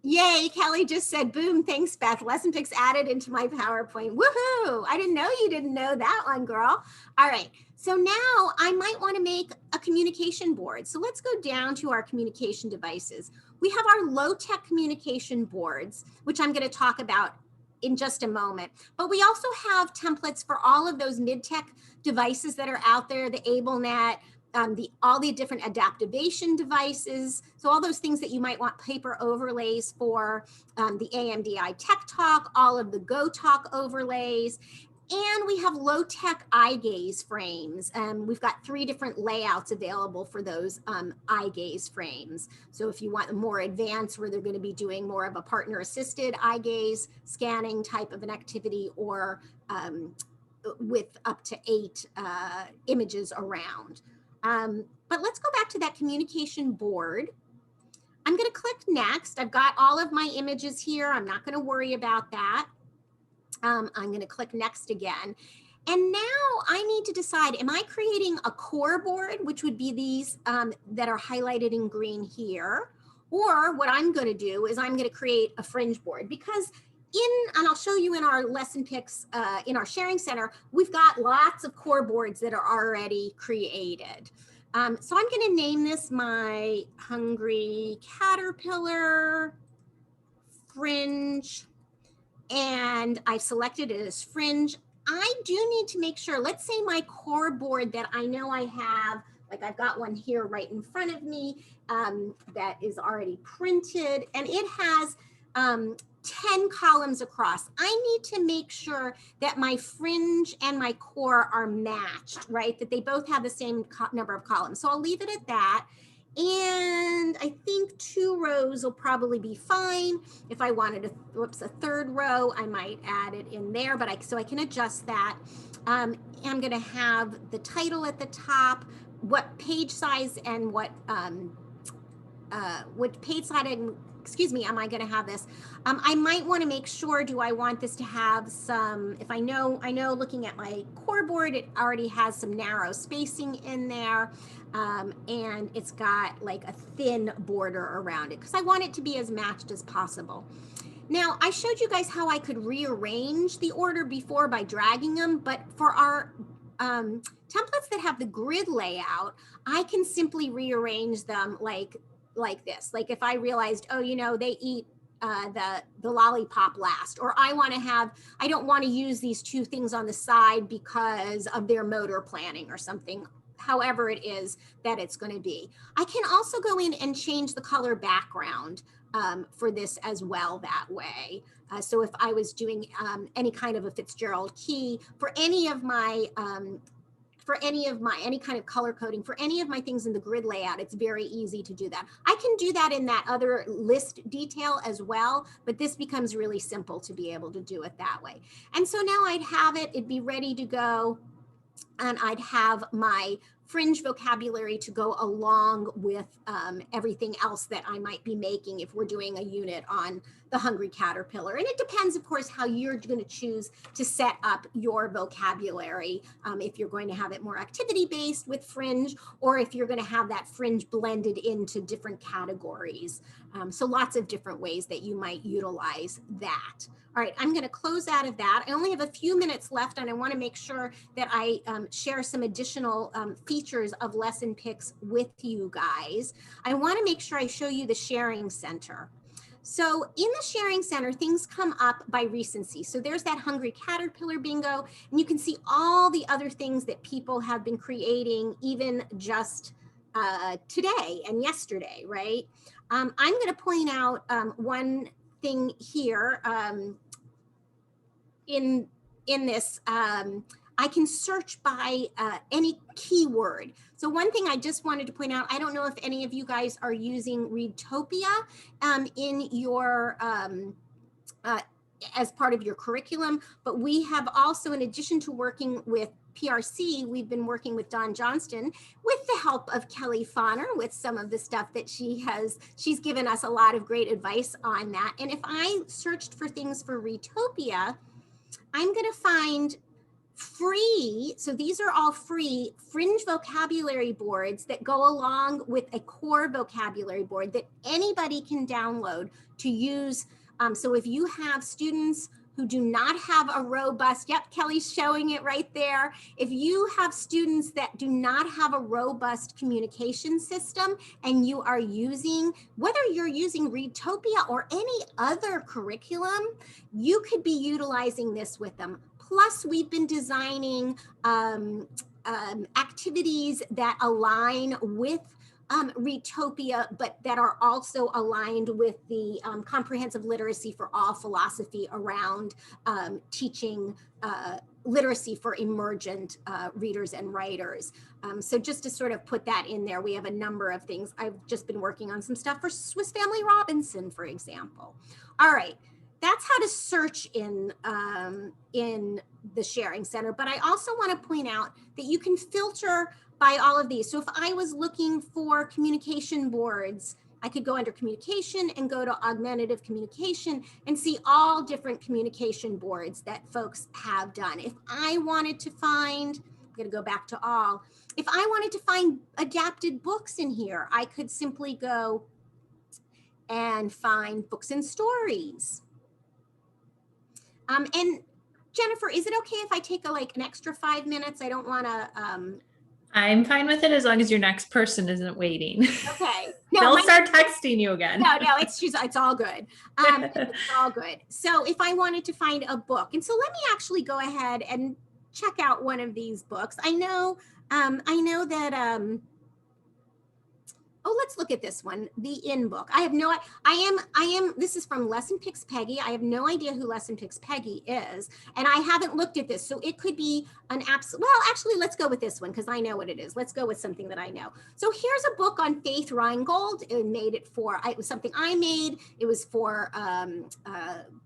Yay, Kelly just said, boom, thanks, Beth. Lesson pics added into my PowerPoint. Woohoo! I didn't know you didn't know that one, girl. All right, so now I might want to make a communication board. So let's go down to our communication devices. We have our low-tech communication boards, which I'm going to talk about in just a moment. But we also have templates for all of those mid-tech devices that are out there, the AbleNet, all the different adaptivation devices. So all those things that you might want paper overlays for, the AMDI Tech Talk, all of the Go Talk overlays. And we have low-tech eye gaze frames. We've got 3 different layouts available for those eye gaze frames. So if you want more advanced, where they're going to be doing more of a partner-assisted eye gaze scanning type of an activity, or with up to 8 images around. But let's go back to that communication board. I'm going to click next. I've got all of my images here. I'm not going to worry about that. I'm going to click next again. And now I need to decide, am I creating a core board, which would be these that are highlighted in green here? Or what I'm going to do is I'm going to create a fringe board, because and I'll show you in our lesson pics in our sharing center, we've got lots of core boards that are already created. So I'm going to name this my Hungry Caterpillar Fringe, and I've selected it as fringe. I do need to make sure, let's say my core board that I know I have, like I've got one here right in front of me that is already printed, and it has 10 columns across. I need to make sure that my fringe and my core are matched, right? That they both have the same number of columns. So I'll leave it at that. And I think 2 rows will probably be fine. If I wanted a 3rd row, I might add it in there, but so I can adjust that. I'm going to have the title at the top, what page size and what page size, excuse me, am I going to have this? I might want to make sure, do I want this to have some, if I know looking at my core board, it already has some narrow spacing in there. And it's got like a thin border around it, because I want it to be as matched as possible. Now, I showed you guys how I could rearrange the order before by dragging them, but for our templates that have the grid layout, I can simply rearrange them like this. Like if I realized, oh, you know, they eat the lollipop last, or I don't want to use these 2 things on the side because of their motor planning or something, however it is that it's going to be. I can also go in and change the color background for this as well that way. So if I was doing any kind of a Fitzgerald key for any of my any kind of color coding for any of my things in the grid layout, it's very easy to do that. I can do that in that other list detail as well, but this becomes really simple to be able to do it that way. And so now I'd have it, it'd be ready to go, and I'd have my fringe vocabulary to go along with everything else that I might be making if we're doing a unit on the Hungry Caterpillar. And it depends, of course, how you're going to choose to set up your vocabulary, if you're going to have it more activity-based with fringe, or if you're going to have that fringe blended into different categories. So lots of different ways that you might utilize that. All right, I'm going to close out of that. I only have a few minutes left, and I want to make sure that I share some additional features of lesson pics with you guys. I want to make sure I show you the sharing center. So in the sharing center, things come up by recency. So there's that Hungry Caterpillar bingo, and you can see all the other things that people have been creating even just today and yesterday, right? I'm going to point out one thing here. In this, I can search by any keyword. So one thing I just wanted to point out, I don't know if any of you guys are using Readtopia in your, as part of your curriculum, but we have also, in addition to working with PRC, we've been working with Dawn Johnston with the help of Kelly Fauner with some of the stuff that she's given us a lot of great advice on that. And if I searched for things for Retopia, I'm going to find free, so these are all free fringe vocabulary boards that go along with a core vocabulary board that anybody can download to use. So if you have students who do not have a robust, yep, Kelly's showing it right there. If you have students that do not have a robust communication system and you are using, whether you're using Retopia or any other curriculum, you could be utilizing this with them. Plus, we've been designing activities that align with Retopia, but that are also aligned with the comprehensive literacy for all philosophy around teaching literacy for emergent readers and writers. So just to sort of put that in there, we have a number of things. I've just been working on some stuff for Swiss Family Robinson, for example. All right. That's how to search in the Sharing Center. But I also want to point out that you can filter by all of these. So if I was looking for communication boards, I could go under communication and go to augmentative communication and see all different communication boards that folks have done. If I wanted to find, I'm going to go back to all, if I wanted to find adapted books in here, I could simply go and find books and stories. And Jennifer, is it okay if I take an extra 5 minutes? I don't want to. I'm fine with it as long as your next person isn't waiting. Okay. No, they'll start texting you again. No, it's all good. It's all good. So if I wanted to find a book, and so let me actually go ahead and check out one of these books. I know that. Oh, let's look at this one, the in book. I am, this is from Lesson Picks Peggy. I have no idea who Lesson Picks Peggy is, and I haven't looked at this. So it could be an absolute, well, actually, let's go with this one because I know what it is. Let's go with something that I know. So here's a book on Faith Reingold. It was something I made. It was for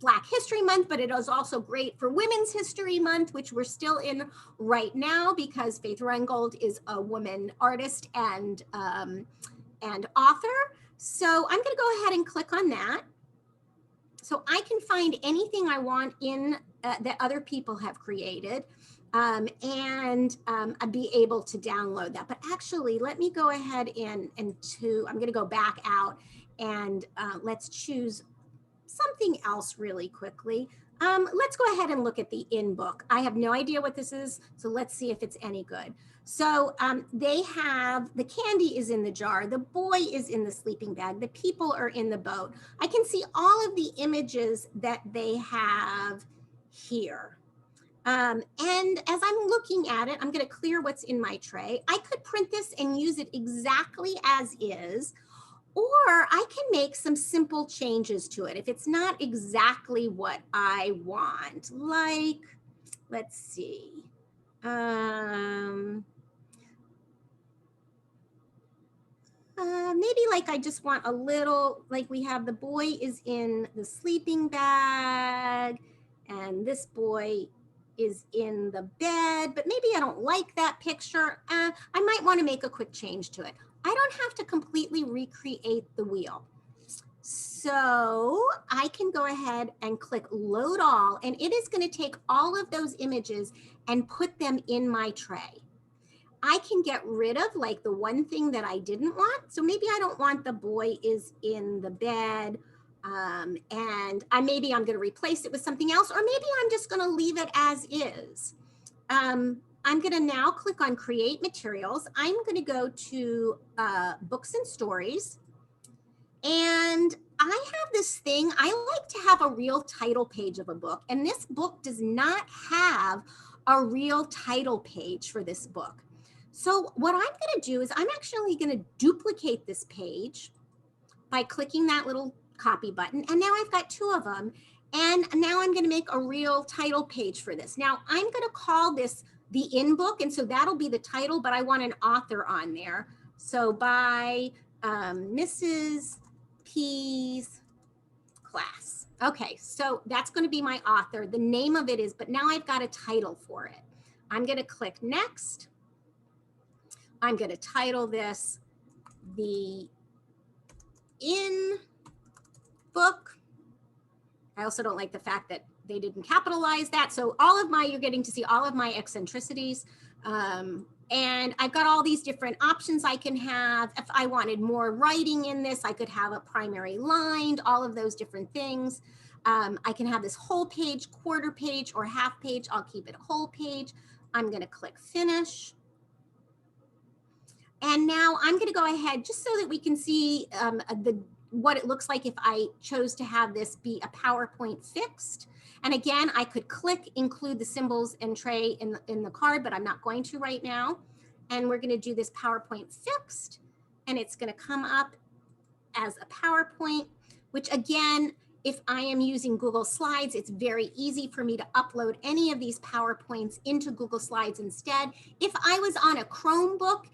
Black History Month, but it was also great for Women's History Month, which we're still in right now because Faith Reingold is a woman artist and author. So I'm going to go ahead and click on that. So I can find anything I want in that other people have created and I'd be able to download that. But actually, let me go ahead I'm going to go back out and let's choose something else really quickly. Let's go ahead and look at the in book. I have no idea what this is, so let's see if it's any good. So they have, the candy is in the jar, the boy is in the sleeping bag, the people are in the boat. I can see all of the images that they have here. And as I'm looking at it, I'm going to clear what's in my tray. I could print this and use it exactly as is, or I can make some simple changes to it if it's not exactly what I want. Like, let's see. Maybe like I just want a little, like we have the boy is in the sleeping bag and this boy is in the bed, but maybe I don't like that picture. I might want to make a quick change to it. I don't have to completely recreate the wheel. So I can go ahead and click load all, and it is going to take all of those images and put them in my tray. I can get rid of like the one thing that I didn't want. So maybe I don't want the boy is in the bed and maybe I'm going to replace it with something else, or maybe I'm just going to leave it as is. I'm going to now click on create materials. I'm going to go to books and stories. And I have this thing, I like to have a real title page of a book. And this book does not have a real title page for this book. So what I'm going to do is I'm actually going to duplicate this page by clicking that little copy button. And now I've got two of them. And now I'm going to make a real title page for this. Now I'm going to call this the in book. And so that'll be the title, but I want an author on there. So by Mrs. P's class. Okay, so that's going to be my author. The name of it is, but now I've got a title for it. I'm going to click next. I'm going to title this the in book. I also don't like the fact that they didn't capitalize that. So all of my, you're getting to see all of my eccentricities. And I've got all these different options I can have. If I wanted more writing in this, I could have a primary line, all of those different things. I can have this whole page, quarter page, or half page. I'll keep it whole page. I'm going to click finish. And now I'm going to go ahead just so that we can see what it looks like if I chose to have this be a PowerPoint fixed. And again, I could click include the symbols and tray in the card, but I'm not going to right now. And we're going to do this PowerPoint fixed. And it's going to come up as a PowerPoint, which again, if I am using Google Slides, it's very easy for me to upload any of these PowerPoints into Google Slides instead. If I was on a Chromebook,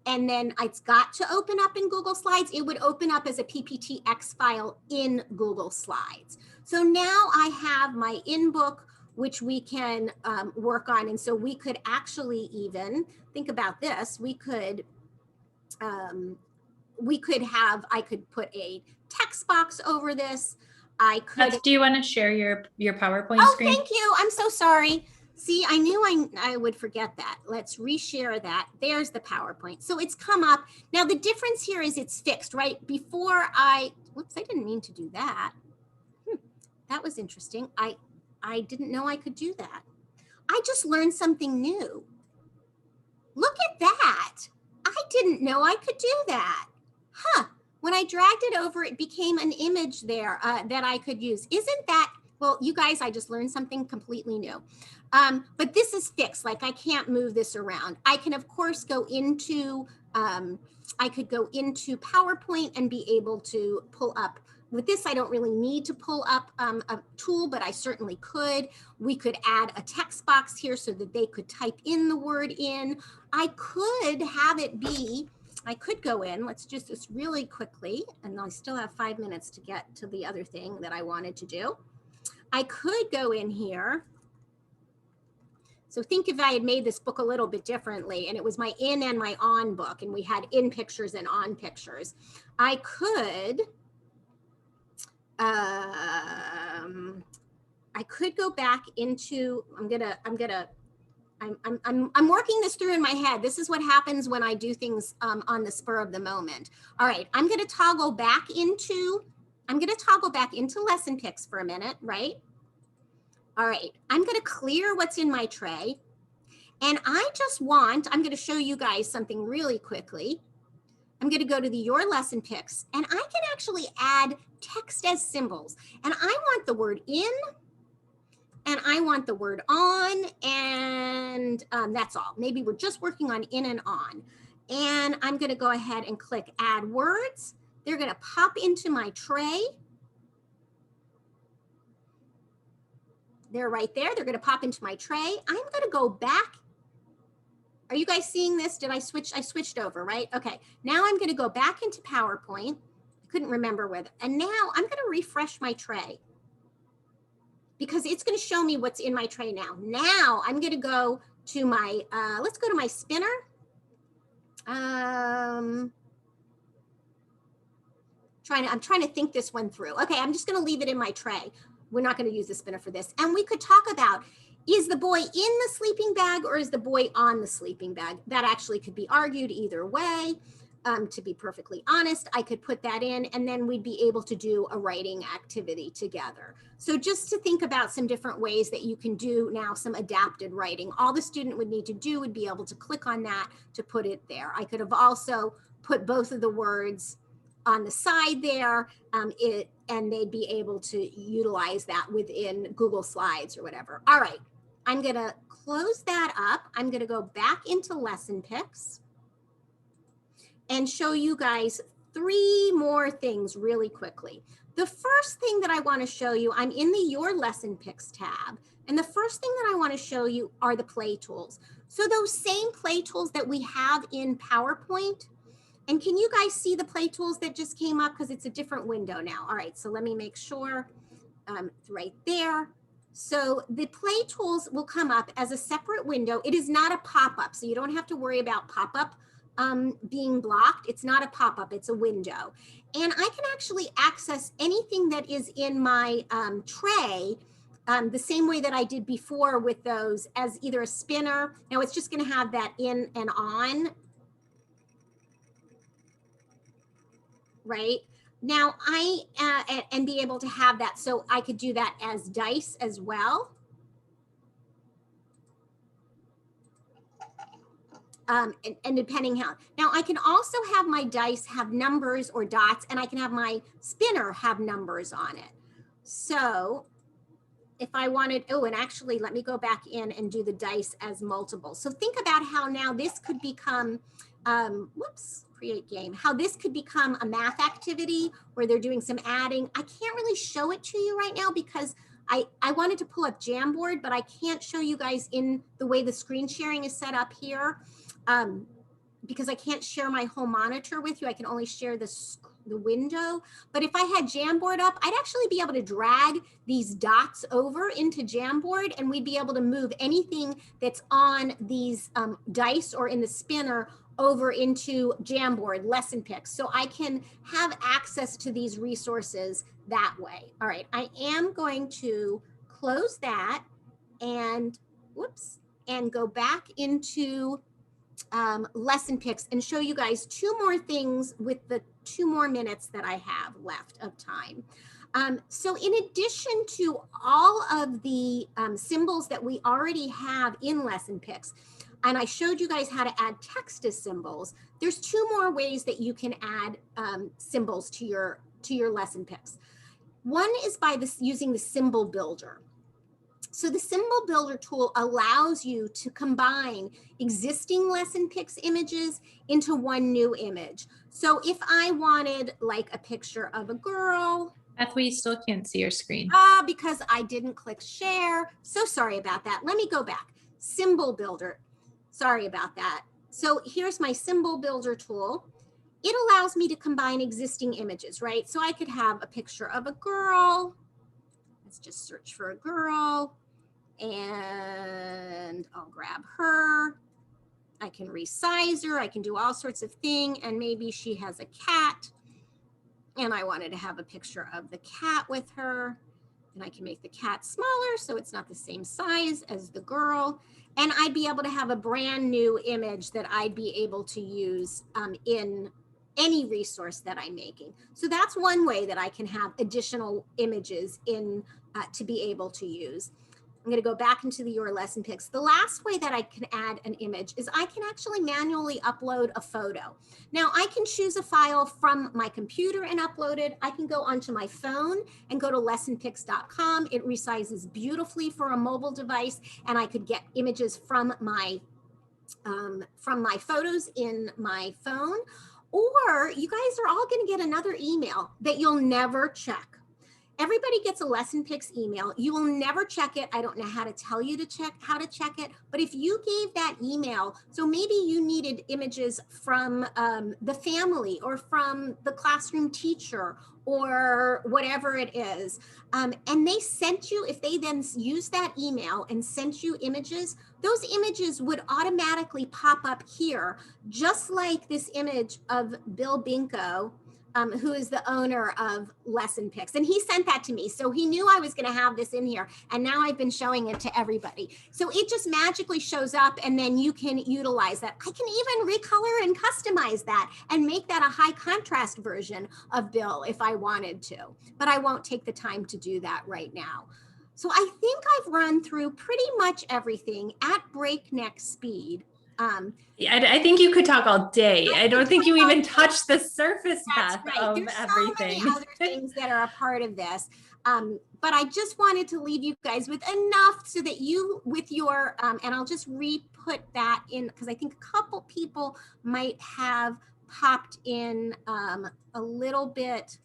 and then it's got to open up in Google Slides, it would open up as a PPTX file in Google Slides. So now I have my in-book, which we can work on. And so we could actually even think about this. We could have, I could put a text box over this. I could. Do you want to share your PowerPoint screen? Oh, thank you. I'm so sorry. See, I knew I would forget that. Let's reshare that. There's the PowerPoint. So it's come up. Now the difference here is it's fixed, right? Before whoops, I didn't mean to do that. That was interesting. I didn't know I could do that. I just learned something new. Look at that. I didn't know I could do that. Huh. When I dragged it over, it became an image there that I could use. Isn't that, well, you guys, I just learned something completely new. But this is fixed, like I can't move this around. I can, of course, go into, I could go into PowerPoint and be able to pull up. With this, I don't really need to pull up a tool, but I certainly could. We could add a text box here so that they could type in the word in. I could have it be, I could go in, let's just this really quickly, and I still have 5 minutes to get to the other thing that I wanted to do. I could go in here. So think if I had made this book a little bit differently and it was my in and my on book and we had in pictures and on pictures, I could go back into, I'm working this through in my head. This is what happens when I do things on the spur of the moment. All right, I'm gonna toggle back into lesson picks for a minute, right? All right, I'm gonna clear what's in my tray. And I'm gonna show you guys something really quickly. I'm gonna go to your lesson picks and I can actually add text as symbols. And I want the word in, and I want the word on, and that's all. Maybe we're just working on in and on. And I'm gonna go ahead and click add words. They're gonna pop into my tray. They're right there. They're gonna pop into my tray. I'm gonna go back. Are you guys seeing this? Did I switch? I switched over, right? Okay, now I'm gonna go back into PowerPoint. I couldn't remember where, and now I'm gonna refresh my tray because it's gonna show me what's in my tray now. Now I'm gonna go to my, let's go to my spinner. I'm trying to think this one through. Okay, I'm just gonna leave it in my tray. We're not gonna use the spinner for this. And we could talk about, is the boy in the sleeping bag or is the boy on the sleeping bag? That actually could be argued either way. To be perfectly honest, I could put that in and then we'd be able to do a writing activity together. So just to think about some different ways that you can do now some adapted writing. All the student would need to do would be able to click on that to put it there. I could have also put both of the words on the side there, and they'd be able to utilize that within Google Slides or whatever. All right, I'm gonna close that up. I'm gonna go back into lesson picks and show you guys 3 more things really quickly. The first thing that I wanna show you, I'm in the Your Lesson Picks tab, and the first thing that I wanna show you are the play tools. So those same play tools that we have in PowerPoint, and can you guys see the play tools that just came up? Because it's a different window now. All right, so let me make sure it's right there. So the play tools will come up as a separate window. It is not a pop-up, so you don't have to worry about pop-up being blocked. It's not a pop-up, it's a window. And I can actually access anything that is in my tray the same way that I did before with those as either a spinner. Now it's just going to have that in and on, right? Now and be able to have that, so I could do that as dice as well. And depending how, now I can also have my dice have numbers or dots, and I can have my spinner have numbers on it. So if I wanted, oh, and actually let me go back in and do the dice as multiple. So think about how now this could become, create game, how this could become a math activity where they're doing some adding. I can't really show it to you right now because I wanted to pull up Jamboard, but I can't show you guys in the way the screen sharing is set up here because I can't share my whole monitor with you. I can only share the window. But if I had Jamboard up, I'd actually be able to drag these dots over into Jamboard, and we'd be able to move anything that's on these dice or in the spinner over into Jamboard lesson picks. So I can have access to these resources that way. All right, I am going to close that and and go back into lesson picks and show you guys two more things with the 2 more minutes that I have left of time. So in addition to all of the symbols that we already have in lesson picks, and I showed you guys how to add text as symbols, there's 2 more ways that you can add symbols to your lesson picks. One is by using the symbol builder. So the symbol builder tool allows you to combine existing lesson picks images into one new image. So if I wanted like a picture of a girl. Beth, we still can't see your screen. Because I didn't click share. So sorry about that. Let me go back. Symbol builder. Sorry about that. So here's my symbol builder tool. It allows me to combine existing images, right? So I could have a picture of a girl. Let's just search for a girl. And I'll grab her. I can resize her. I can do all sorts of things. And maybe she has a cat. And I wanted to have a picture of the cat with her. And I can make the cat smaller so it's not the same size as the girl. And I'd be able to have a brand new image that I'd be able to use in any resource that I'm making. So that's one way that I can have additional images in to be able to use. I'm going to go back into your lesson picks. The last way that I can add an image is I can actually manually upload a photo. Now I can choose a file from my computer and upload it. I can go onto my phone and go to lessonpicks.com. It resizes beautifully for a mobile device, and I could get images from my photos in my phone. Or you guys are all going to get another email that you'll never check. Everybody gets a lesson picks email. You will never check it. I don't know how to tell you to how to check it. But if you gave that email, so maybe you needed images from the family or from the classroom teacher or whatever it is, and they sent you, if they then use that email and sent you images, those images would automatically pop up here, just like this image of Bill Binko, who is the owner of Lesson Picks. And he sent that to me. So he knew I was going to have this in here. And now I've been showing it to everybody. So it just magically shows up, and then you can utilize that. I can even recolor and customize that and make that a high contrast version of Bill if I wanted to. But I won't take the time to do that right now. So I think I've run through pretty much everything at breakneck speed. I think you could talk all day. I don't think you even touched the surface, Beth, right. of There's everything. So many other things that are a part of this. But I just wanted to leave you guys with enough so that you, with your, and I'll just re-put that in, because I think a couple people might have popped in a little bit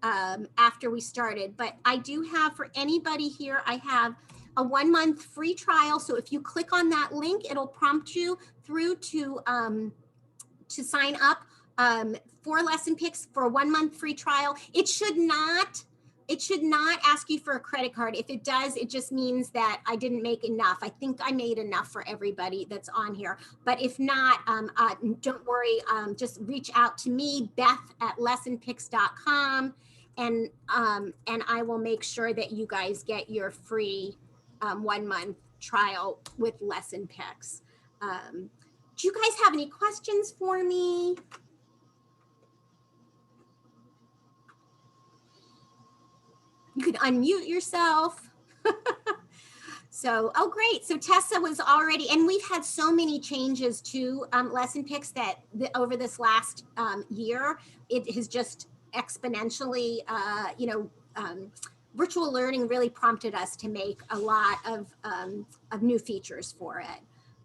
after we started. But I do have, for anybody here, I have a 1-month free trial. So if you click on that link, it'll prompt you through to sign up for Lesson Picks for a 1-month free trial. It should not It should not ask you for a credit card. If it does, it just means that I didn't make enough. I think I made enough for everybody that's on here. But if not, don't worry. Just reach out to me, Beth@lessonpicks.com, and I will make sure that you guys get your free 1 month trial with Lesson Picks. Do you guys have any questions for me? You can unmute yourself. So, oh, great. So Tessa was already, and we've had so many changes to Lesson Picks that over this last year, it has just exponentially, virtual learning really prompted us to make a lot of new features for it.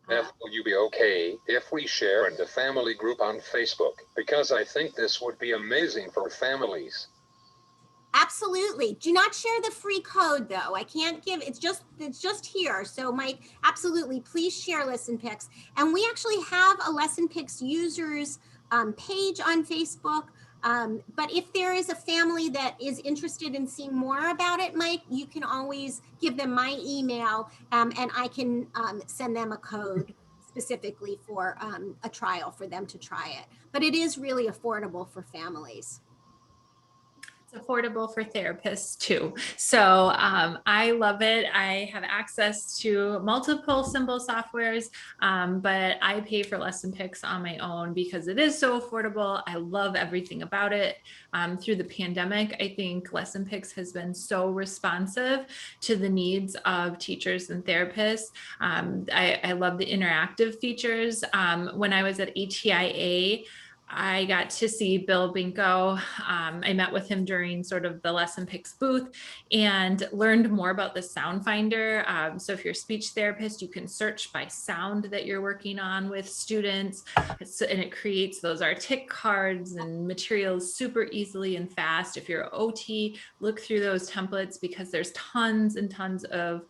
Beth, will you be okay if we share in the family group on Facebook? Because I think this would be amazing for families. Absolutely. Do not share the free code though. I can't give, it's just here. So Mike, absolutely, please share Lesson Picks. And we actually have a Lesson Picks users page on Facebook. But if there is a family that is interested in seeing more about it, Mike, you can always give them my email and I can send them a code specifically for a trial for them to try it. But it is really affordable for families. It's affordable for therapists too. So I love it. I have access to multiple symbol softwares, but I pay for Lesson Picks on my own because it is so affordable. I love everything about it. Through the pandemic, I think Lesson Picks has been so responsive to the needs of teachers and therapists. I love the interactive features. When I was at ATIA, I got to see Bill Binko. I met with him during sort of the Lesson Picks booth and learned more about the sound finder. So if you're a speech therapist, you can search by sound that you're working on with students, and it creates those artic cards and materials super easily and fast. If you're OT, look through those templates because there's tons and tons of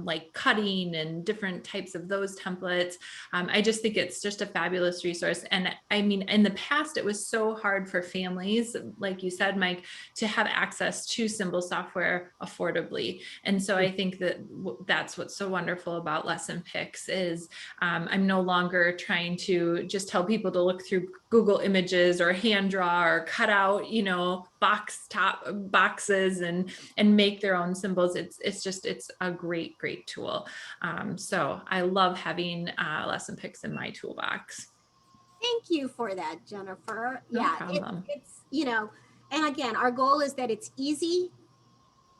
like cutting and different types of those templates. I just think it's just a fabulous resource. And I mean, in the past, it was so hard for families, like you said, Mike, to have access to symbol software affordably. And so I think that that's what's so wonderful about Lesson Picks is I'm no longer trying to just tell people to look through Google Images or hand draw or cut out, boxes and make their own symbols. It's a great tool. So I love having Lesson Picks in my toolbox. Thank you for that, Jennifer. No Yeah, problem. it's, and again, our goal is that it's easy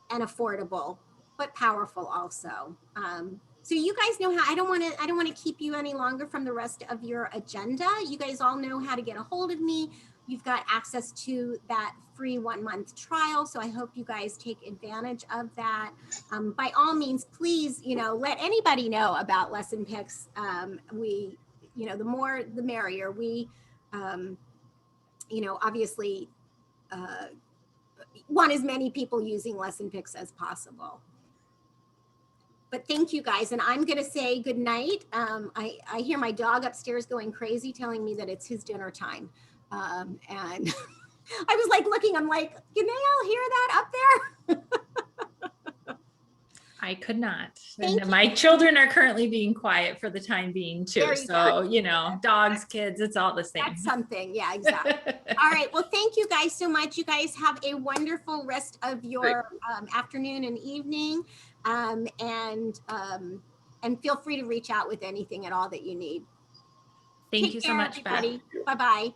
and affordable, but powerful also. So you guys know how, I don't want to keep you any longer from the rest of your agenda. You guys all know how to get a hold of me. You've got access to that free 1-month trial. So I hope you guys take advantage of that. By all means, please, let anybody know about Lesson Picks. The more, the merrier. We, obviously want as many people using Lesson Picks as possible. But thank you guys. And I'm going to say good night. I hear my dog upstairs going crazy, telling me that it's his dinner time. And I was like looking, I'm like, can they all hear that up there? I could not. And my children are currently being quiet for the time being too. So, dogs, kids, it's all the same. That's something. Yeah, exactly. All right. Well, thank you guys so much. You guys have a wonderful rest of your afternoon and evening. And feel free to reach out with anything at all that you need. Thank you so much, everybody. Bye-bye.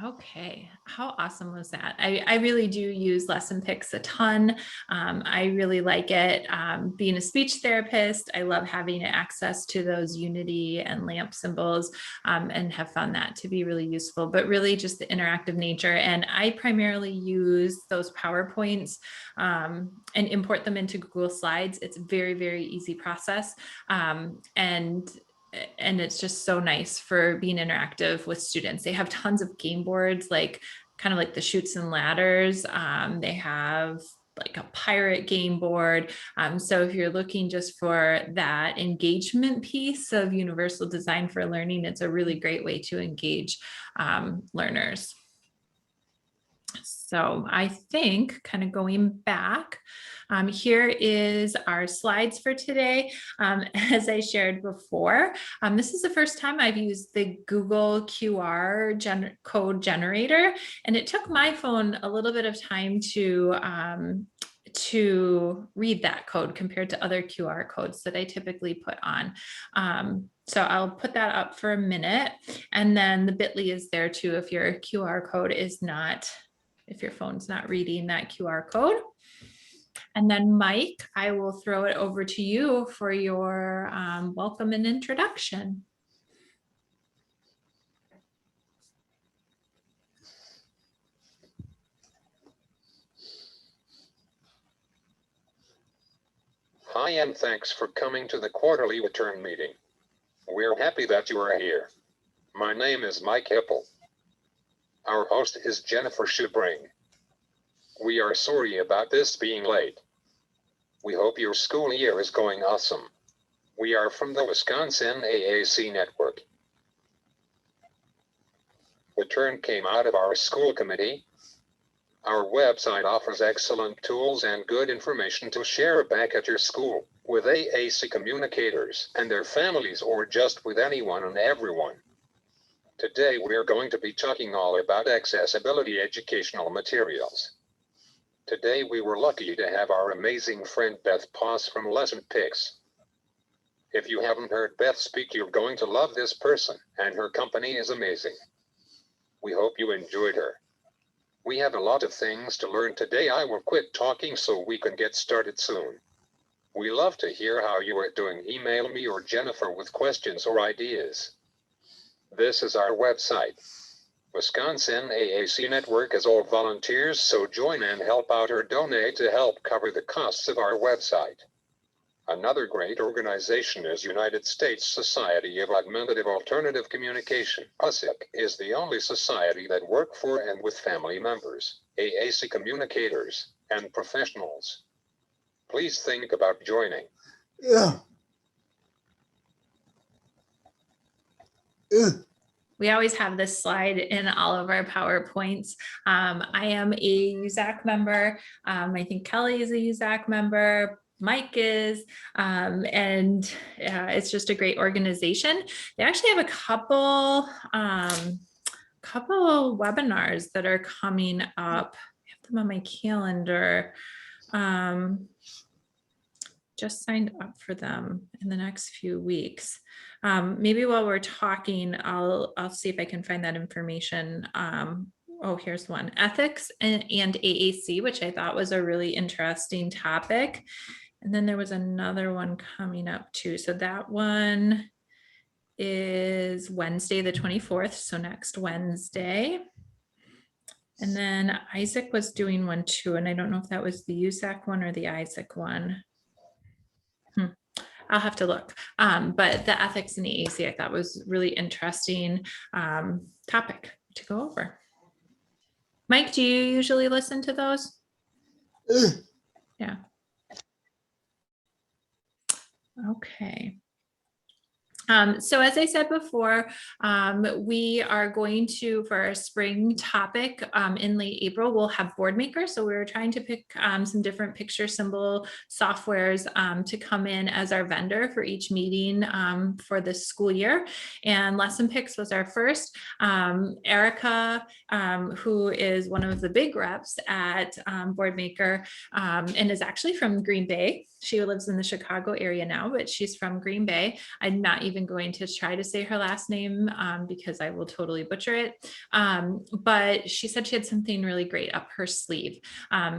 Okay, how awesome was that? I really do use Lesson Picks a ton. I really like it. Being a speech therapist, I love having access to those unity and lamp symbols and have found that to be really useful, but really just the interactive nature. And I primarily use those PowerPoints and import them into Google Slides. It's a very easy process. And it's just so nice for being interactive with students. They have tons of game boards, kind of like the Chutes and Ladders. They have like a pirate game board. So if you're looking just for that engagement piece of universal design for learning, it's a really great way to engage learners. So I think kind of going back, here is our slides for today. As I shared before, this is the first time I've used the Google QR code generator, and it took my phone a little bit of time to read that code compared to other QR codes that I typically put on. So I'll put that up for a minute, and then the bit.ly is there too if your QR code is not, if your phone's not reading that QR code. And then Mike, I will throw it over to you for your welcome and introduction. Hi, and thanks for coming to the quarterly WATRN meeting. We're happy that you are here. My name is Mike Hippel. Our host is Jennifer Schubring. We are sorry about this being late. We hope your school year is going awesome. We are from the Wisconsin AAC network. WATRN came out of our school committee. Our website offers excellent tools and good information to share back at your school with AAC communicators and their families, or just with anyone and everyone. Today we're going to be talking all about accessibility educational materials. Today we were lucky to have our amazing friend Beth Poss from Lesson Picks. If you haven't heard Beth speak, you're going to love this person, and her company is amazing. We hope you enjoyed her. We have a lot of things to learn today. I will quit talking so we can get started soon. We love to hear how you are doing. Email me or Jennifer with questions or ideas. This is our website. Wisconsin AAC Network is all volunteers, so join and help out or donate to help cover the costs of our website. Another great organization is United States Society of Augmentative Alternative Communication. USAC is the only society that work for and with family members, AAC communicators, and professionals. Please think about joining. Yeah. We always have this slide in all of our PowerPoints. I am a USAC member. I think Kelly is a USAC member. Mike is, and it's just a great organization. They actually have a couple webinars that are coming up. I have them on my calendar. Just signed up for them in the next few weeks. Maybe while we're talking, I'll see if I can find that information. Oh, here's one: ethics and AAC, which I thought was a really interesting topic. And then there was another one coming up too. So that one is Wednesday, the 24th. So next Wednesday. And then Isaac was doing one too. And I don't know if that was the USAC one or the Isaac one. I'll have to look. But the ethics and the AAC I thought was really interesting topic to go over. Mike, do you usually listen to those? Yeah. Okay. So as I said before, we are going to, for our spring topic in late April, we'll have Boardmaker. So we're trying to pick some different picture symbol softwares to come in as our vendor for each meeting for this school year. And Lesson Picks was our first. Erica, who is one of the big reps at Boardmaker and is actually from Green Bay. She lives in the Chicago area now, but she's from Green Bay. I'm not even going to try to say her last name because I will totally butcher it. But she said she had something really great up her sleeve.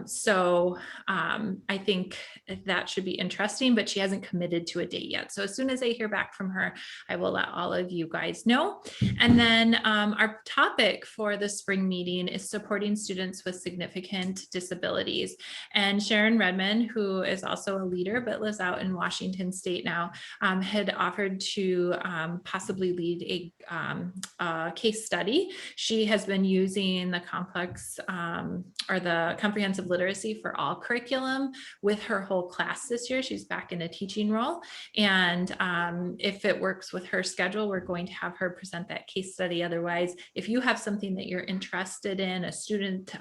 So I think that should be interesting, but she hasn't committed to a date yet. So as soon as I hear back from her, I will let all of you guys know. And then our topic for the spring meeting is supporting students with significant disabilities. And Sharon Redman, who is also a leader but lives out in Washington State now, had offered to to possibly lead a case study. She has been using the complex or the comprehensive literacy for all curriculum with her whole class this year. She's back in a teaching role. And if it works with her schedule, we're going to have her present that case study. Otherwise, if you have something that you're interested in, a student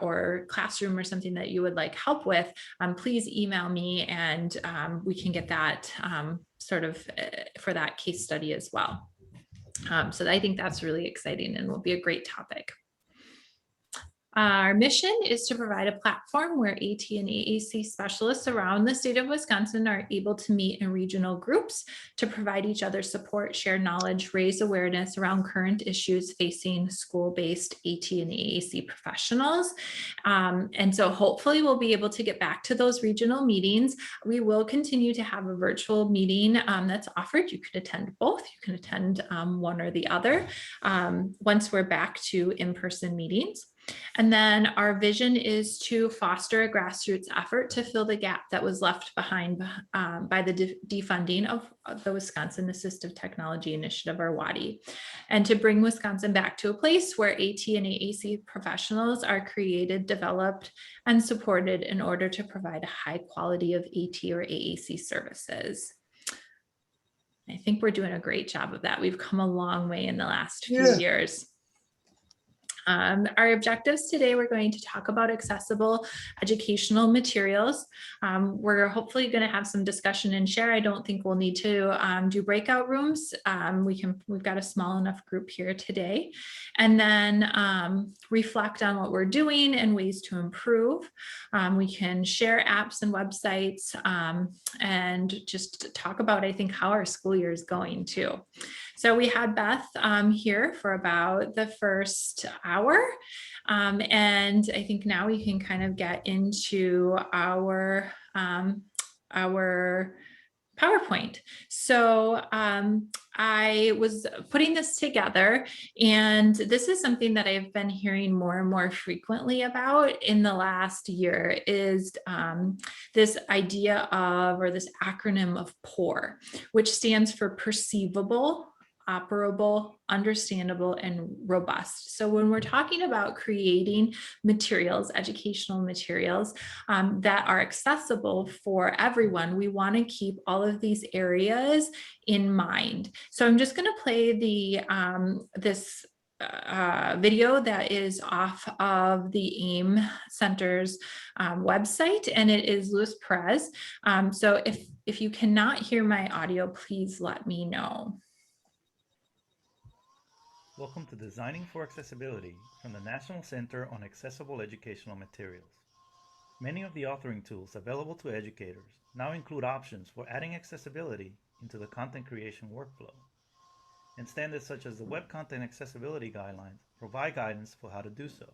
or classroom or something that you would like help with, please email me and we can get that sort of for that case study as well. So I think that's really exciting and will be a great topic. Our mission is to provide a platform where AT and AAC specialists around the state of Wisconsin are able to meet in regional groups to provide each other support, share knowledge, raise awareness around current issues facing school-based AT and AAC professionals. And so hopefully we'll be able to get back to those regional meetings. We will continue to have a virtual meeting that's offered. You could attend both. You can attend one or the other once we're back to in-person meetings. And then our vision is to foster a grassroots effort to fill the gap that was left behind by the defunding of the Wisconsin Assistive Technology Initiative, or WATI, and to bring Wisconsin back to a place where AT and AAC professionals are created, developed, and supported in order to provide a high quality of AT or AAC services. I think we're doing a great job of that. We've come a long way in the last few years. Our objectives today, we're going to talk about accessible educational materials. We're hopefully going to have some discussion and share. I don't think we'll need to do breakout rooms. We've got a small enough group here today. And then reflect on what we're doing and ways to improve. We can share apps and websites and just talk about, I think, how our school year is going too. So we had Beth here for about the first hour. And I think now we can kind of get into our PowerPoint. So I was putting this together, and this is something that I've been hearing more and more frequently about in the last year is this idea of, or this acronym of POUR, which stands for perceivable, operable, understandable, and robust. So when we're talking about creating materials, educational materials that are accessible for everyone, we want to keep all of these areas in mind. So I'm just going to play the this video that is off of the AIM Center's website, and it is Luis Perez. So if you cannot hear my audio, please let me know. Welcome to Designing for Accessibility from the National Center on Accessible Educational Materials. Many of the authoring tools available to educators now include options for adding accessibility into the content creation workflow. And standards such as the Web Content Accessibility Guidelines provide guidance for how to do so.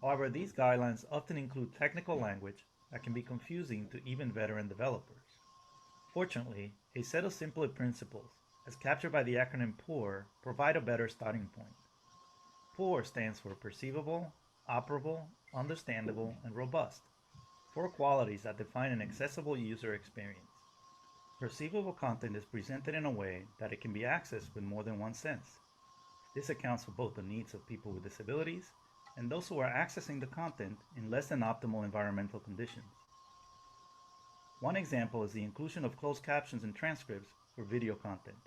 However, these guidelines often include technical language that can be confusing to even veteran developers. Fortunately, a set of simpler principles, as captured by the acronym POUR, provide a better starting point. POUR stands for perceivable, operable, understandable, and robust, 4 qualities that define an accessible user experience. Perceivable content is presented in a way that it can be accessed with more than one sense. This accounts for both the needs of people with disabilities and those who are accessing the content in less than optimal environmental conditions. One example is the inclusion of closed captions and transcripts for video content.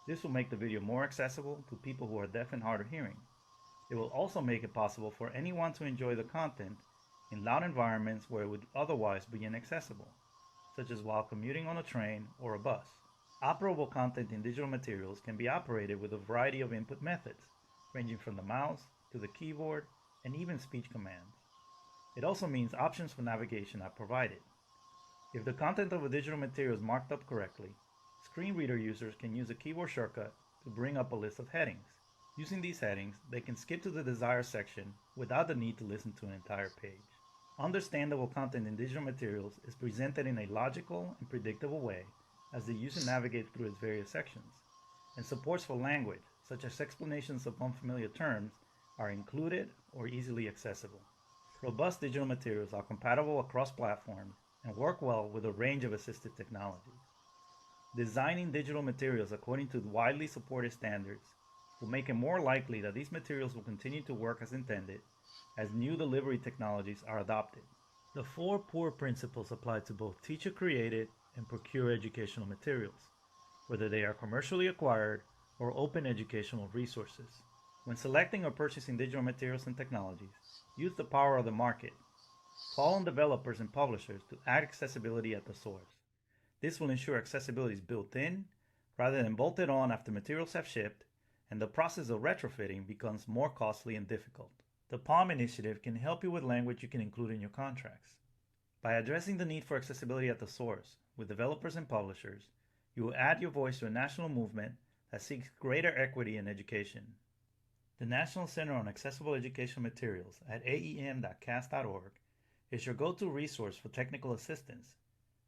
This will make the video more accessible to people who are deaf and hard of hearing. It will also make it possible for anyone to enjoy the content in loud environments where it would otherwise be inaccessible, such as while commuting on a train or a bus. Operable content in digital materials can be operated with a variety of input methods, ranging from the mouse to the keyboard and even speech commands. It also means options for navigation are provided. If the content of a digital material is marked up correctly, screen reader users can use a keyboard shortcut to bring up a list of headings. Using these headings, they can skip to the desired section without the need to listen to an entire page. Understandable content in digital materials is presented in a logical and predictable way as the user navigates through its various sections, and supports for language, such as explanations of unfamiliar terms, are included or easily accessible. Robust digital materials are compatible across platforms and work well with a range of assistive technologies. Designing digital materials according to widely supported standards will make it more likely that these materials will continue to work as intended as new delivery technologies are adopted. The four poor principles apply to both teacher-created and procure educational materials, whether they are commercially acquired or open educational resources. When selecting or purchasing digital materials and technologies, use the power of the market. Call on developers and publishers to add accessibility at the source. This will ensure accessibility is built in rather than bolted on after materials have shipped, and the process of retrofitting becomes more costly and difficult. The PALM initiative can help you with language you can include in your contracts. By addressing the need for accessibility at the source with developers and publishers, you will add your voice to a national movement that seeks greater equity in education. The National Center on Accessible Educational Materials at aem.cas.org is your go-to resource for technical assistance.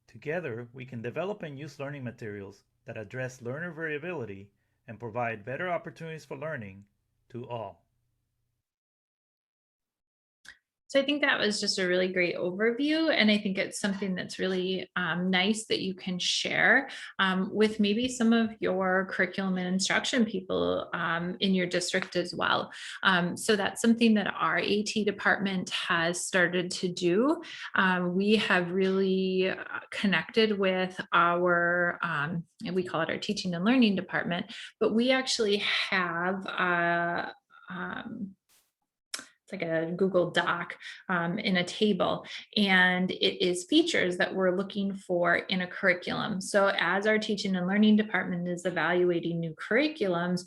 Together, we can develop and use learning materials that address learner variability and provide better opportunities for learning to all. So I think that was just a really great overview. And I think it's something that's really nice that you can share with maybe some of your curriculum and instruction people in your district as well. So that's something that our AT department has started to do. We have really connected with our, we call it our teaching and learning department, but we actually have like a Google Doc in a table, and it is features that we're looking for in a curriculum. So as our teaching and learning department is evaluating new curriculums,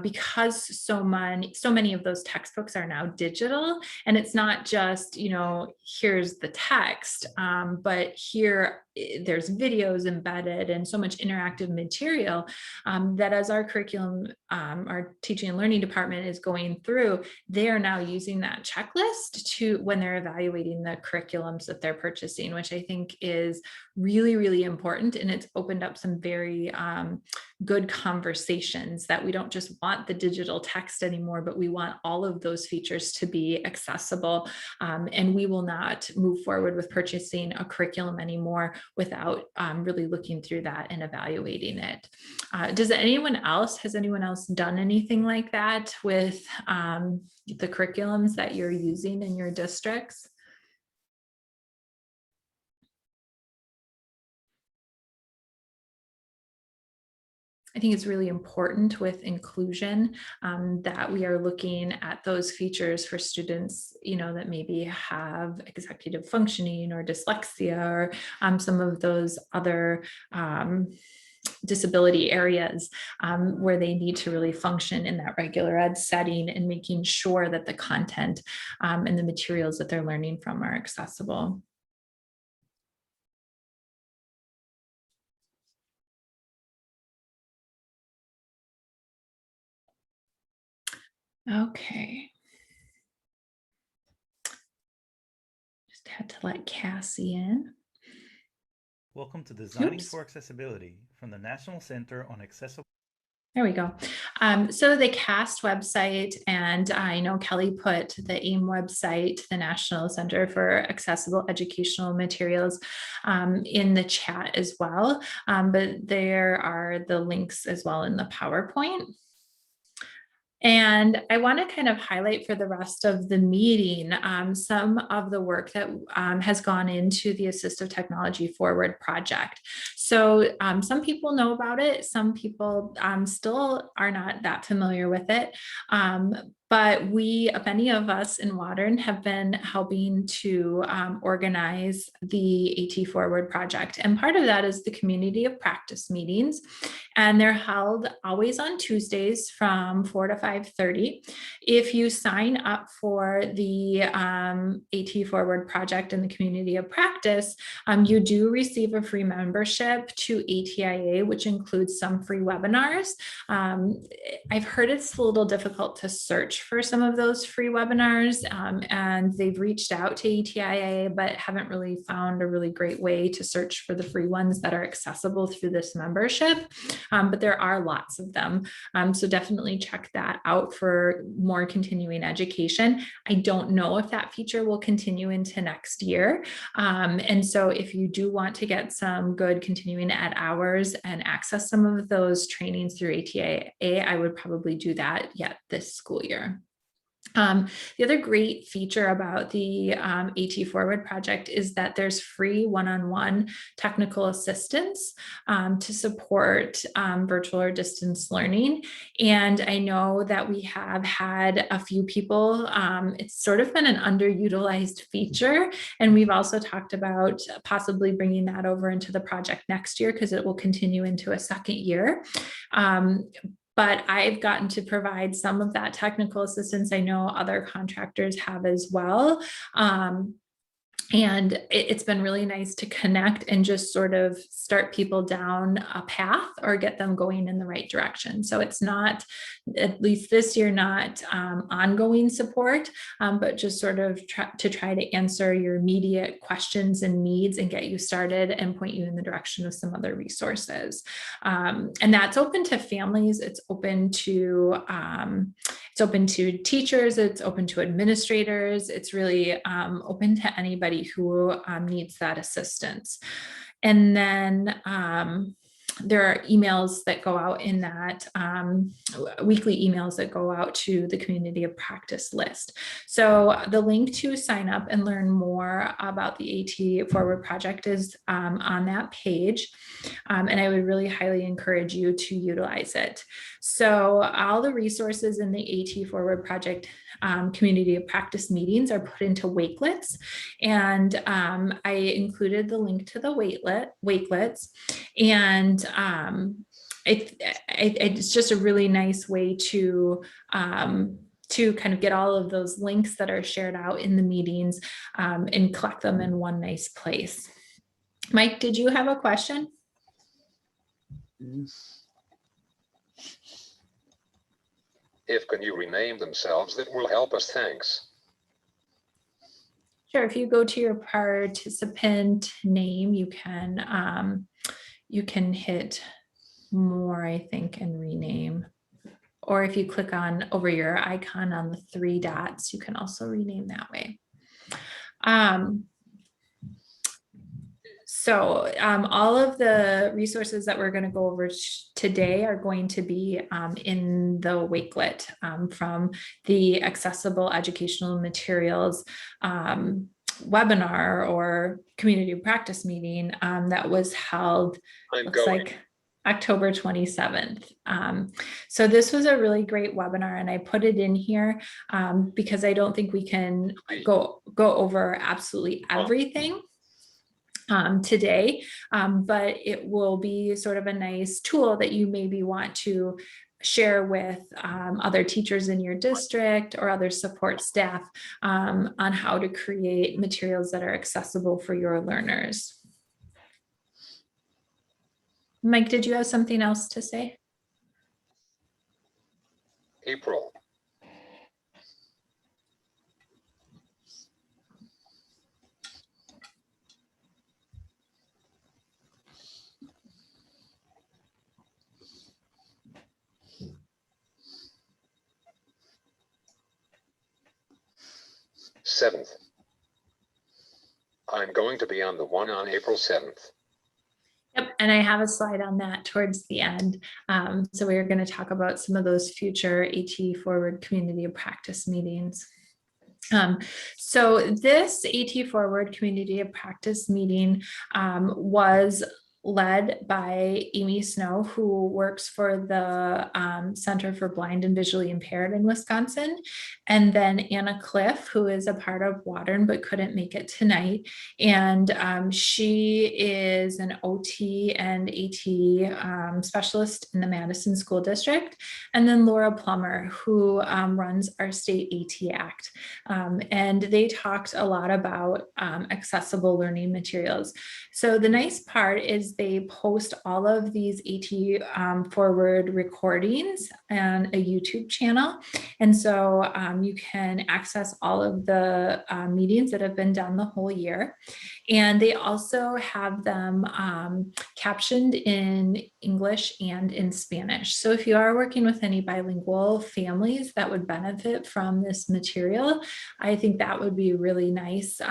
because so many of those textbooks are now digital, and it's not just, here's the text, but here there's videos embedded and so much interactive material that as our curriculum, our teaching and learning department is going through, they are now using that checklist to when they're evaluating the curriculums that they're purchasing, which I think is really, really important. And it's opened up some very good conversations that we don't just want the digital text anymore, but we want all of those features to be accessible. And we will not move forward with purchasing a curriculum anymore without really looking through that and evaluating it. Has anyone else done anything like that with the curriculums that you're using in your districts? I think it's really important with inclusion that we are looking at those features for students, that maybe have executive functioning or dyslexia or some of those other disability areas where they need to really function in that regular ed setting, and making sure that the content and the materials that they're learning from are accessible. Okay. Just had to let Cassie in. Welcome to Designing for Accessibility from the National Center on Accessible. There we go. So the CAST website, and I know Kelly put the AIM website, the National Center for Accessible Educational Materials, in the chat as well. But there are the links as well in the PowerPoint. And I want to kind of highlight for the rest of the meeting some of the work that has gone into the Assistive Technology Forward project. So some people know about it, some people still are not that familiar with it. But many of us in WATRN have been helping to organize the AT Forward project. And part of that is the community of practice meetings. And they're held always on Tuesdays from 4 to 5:30. If you sign up for the AT Forward project and the community of practice, you do receive a free membership to ATIA, which includes some free webinars. I've heard it's a little difficult to search search for some of those free webinars, and they've reached out to ATIA, but haven't really found a really great way to search for the free ones that are accessible through this membership. But there are lots of them. So definitely check that out for more continuing education. I don't know if that feature will continue into next year. And so if you do want to get some good continuing ed hours and access some of those trainings through ATIA, I would probably do that yet this school year. The other great feature about the AT Forward project is that there's free one-on-one technical assistance to support virtual or distance learning. And I know that we have had a few people, it's sort of been an underutilized feature. And we've also talked about possibly bringing that over into the project next year because it will continue into a second year. But I've gotten to provide some of that technical assistance. I know other contractors have as well. And it's been really nice to connect and just sort of start people down a path or get them going in the right direction. So it's not, at least this year, not ongoing support, but just sort of try to answer your immediate questions and needs and get you started and point you in the direction of some other resources. And that's open to families. It's open to teachers. It's open to administrators. It's really open to anybody who needs that assistance. And then there are emails that go out in that, weekly emails that go out to the community of practice list. So the link to sign up and learn more about the AT Forward project is on that page. And I would really highly encourage you to utilize it. So all the resources in the AT Forward project community of practice meetings are put into Wakelets. And I included the link to the Wakelets. And it's just a really nice way to kind of get all of those links that are shared out in the meetings and collect them in one nice place. Mike, did you have a question? If can you rename themselves, that will help us, thanks. Sure, if you go to your participant name, you can hit more, I think, and rename. Or if you click on over your icon on the 3 dots, you can also rename that way. So all of the resources that we're going to go over today are going to be in the Wakelet from the Accessible Educational Materials webinar or community practice meeting that was held, looks like October 27th. So this was a really great webinar, and I put it in here because I don't think we can go over absolutely everything today, but it will be sort of a nice tool that you maybe want to share with other teachers in your district or other support staff on how to create materials that are accessible for your learners. Mike, did you have something else to say? April. Seventh. I'm going to be on the one on April 7th. Yep, and I have a slide on that towards the end. So we're going to talk about some of those future AT Forward Community of Practice meetings. So this AT Forward Community of Practice meeting was led by Amy Snow, who works for the Center for Blind and Visually Impaired in Wisconsin, and then Anna Cliff, who is a part of WATRN but couldn't make it tonight. And she is an OT and AT specialist in the Madison School District. And then Laura Plummer, who runs our state AT Act. And they talked a lot about accessible learning materials. So the nice part is is they post all of these AT Forward recordings on a YouTube channel. And so you can access all of the meetings that have been done the whole year. And they also have them captioned in English and in Spanish. So if you are working with any bilingual families that would benefit from this material, I think that would be really nice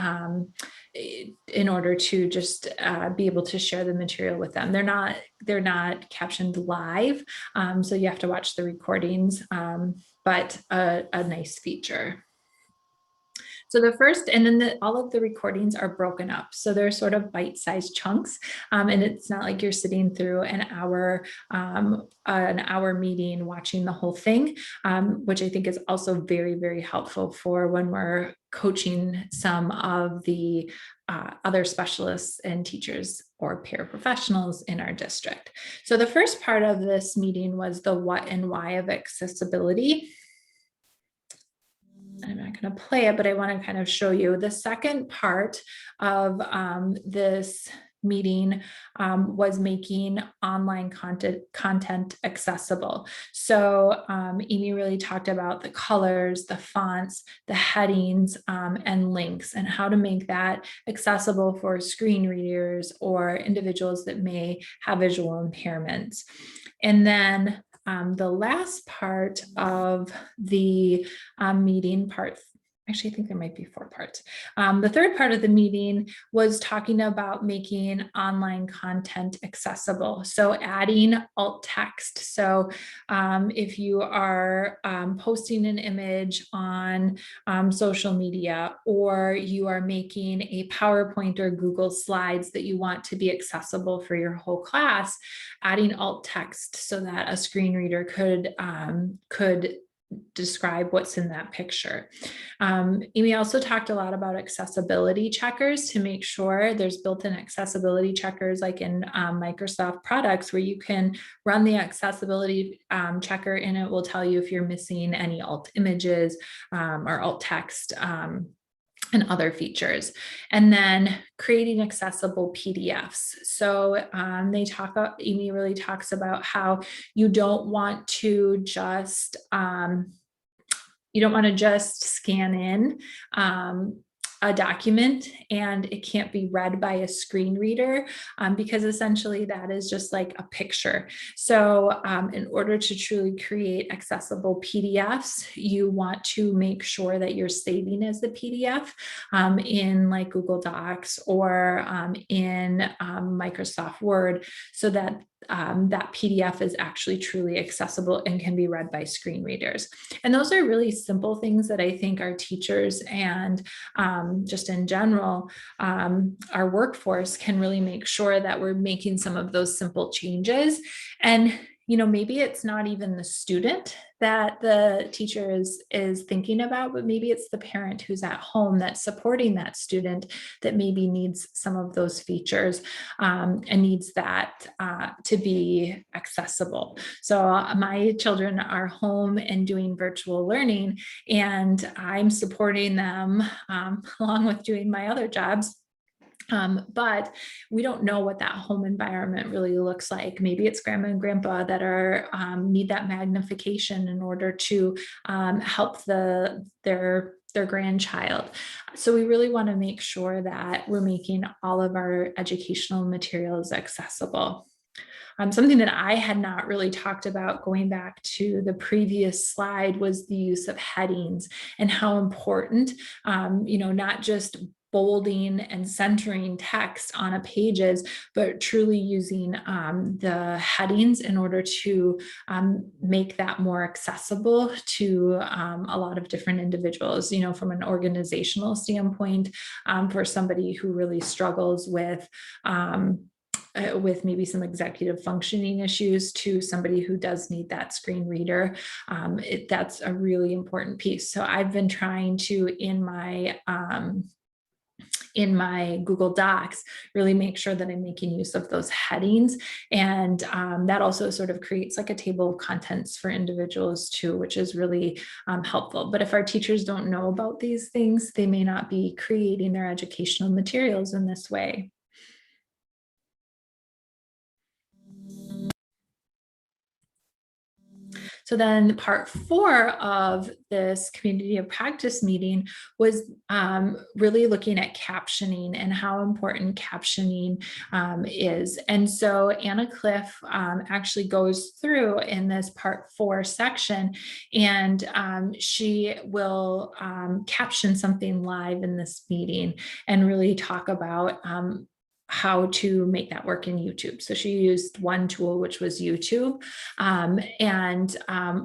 in order to just be able to share the material with them. They're not captioned live, so you have to watch the recordings, but a nice feature. So the first, and then all of the recordings are broken up. So they're sort of bite-sized chunks. And it's not like you're sitting through an hour meeting watching the whole thing, which I think is also very, very helpful for when we're coaching some of the other specialists and teachers or paraprofessionals in our district. So the first part of this meeting was the what and why of accessibility. I'm not going to play it, but I want to kind of show you the second part of this meeting was making online content accessible. So Amy really talked about the colors, the fonts, the headings, and links, and how to make that accessible for screen readers or individuals that may have visual impairments. And then the last part of the meeting, actually, I think there might be 4 parts. The third part of the meeting was talking about making online content accessible. So adding alt text. So if you are posting an image on social media, or you are making a PowerPoint or Google Slides that you want to be accessible for your whole class, adding alt text so that a screen reader could describe what's in that picture. Amy also talked a lot about accessibility checkers to make sure there's built-in accessibility checkers like in Microsoft products, where you can run the accessibility checker and it will tell you if you're missing any alt images or alt text and other features. And then creating accessible PDFs. So Amy really talks about how you don't want to just scan in a document and it can't be read by a screen reader, because essentially that is just like a picture. So in order to truly create accessible PDFs, you want to make sure that you're saving as the PDF in like Google Docs or in Microsoft Word, so that that PDF is actually truly accessible and can be read by screen readers. And those are really simple things that I think our teachers and just in general, our workforce can really make sure that we're making some of those simple changes. And maybe it's not even the student that the teacher is thinking about, but maybe it's the parent who's at home that's supporting that student that maybe needs some of those features and needs that to be accessible. So my children are home and doing virtual learning, and I'm supporting them along with doing my other jobs. But we don't know what that home environment really looks like. Maybe it's grandma and grandpa that are need that magnification in order to help their grandchild. So we really want to make sure that we're making all of our educational materials accessible. Something that I had not really talked about, going back to the previous slide, was the use of headings and how important, not just bolding and centering text on a pages, but truly using the headings in order to make that more accessible to a lot of different individuals, from an organizational standpoint, for somebody who really struggles with maybe some executive functioning issues, to somebody who does need that screen reader. That's a really important piece. So I've been trying to, in my Google Docs, really make sure that I'm making use of those headings. And that also sort of creates like a table of contents for individuals too, which is really helpful. But if our teachers don't know about these things, they may not be creating their educational materials in this way. So then part 4 of this community of practice meeting was really looking at captioning and how important captioning is. And so Anna Cliff actually goes through in this part 4 section, and she will caption something live in this meeting and really talk about how to make that work in YouTube. So she used one tool, which was YouTube. And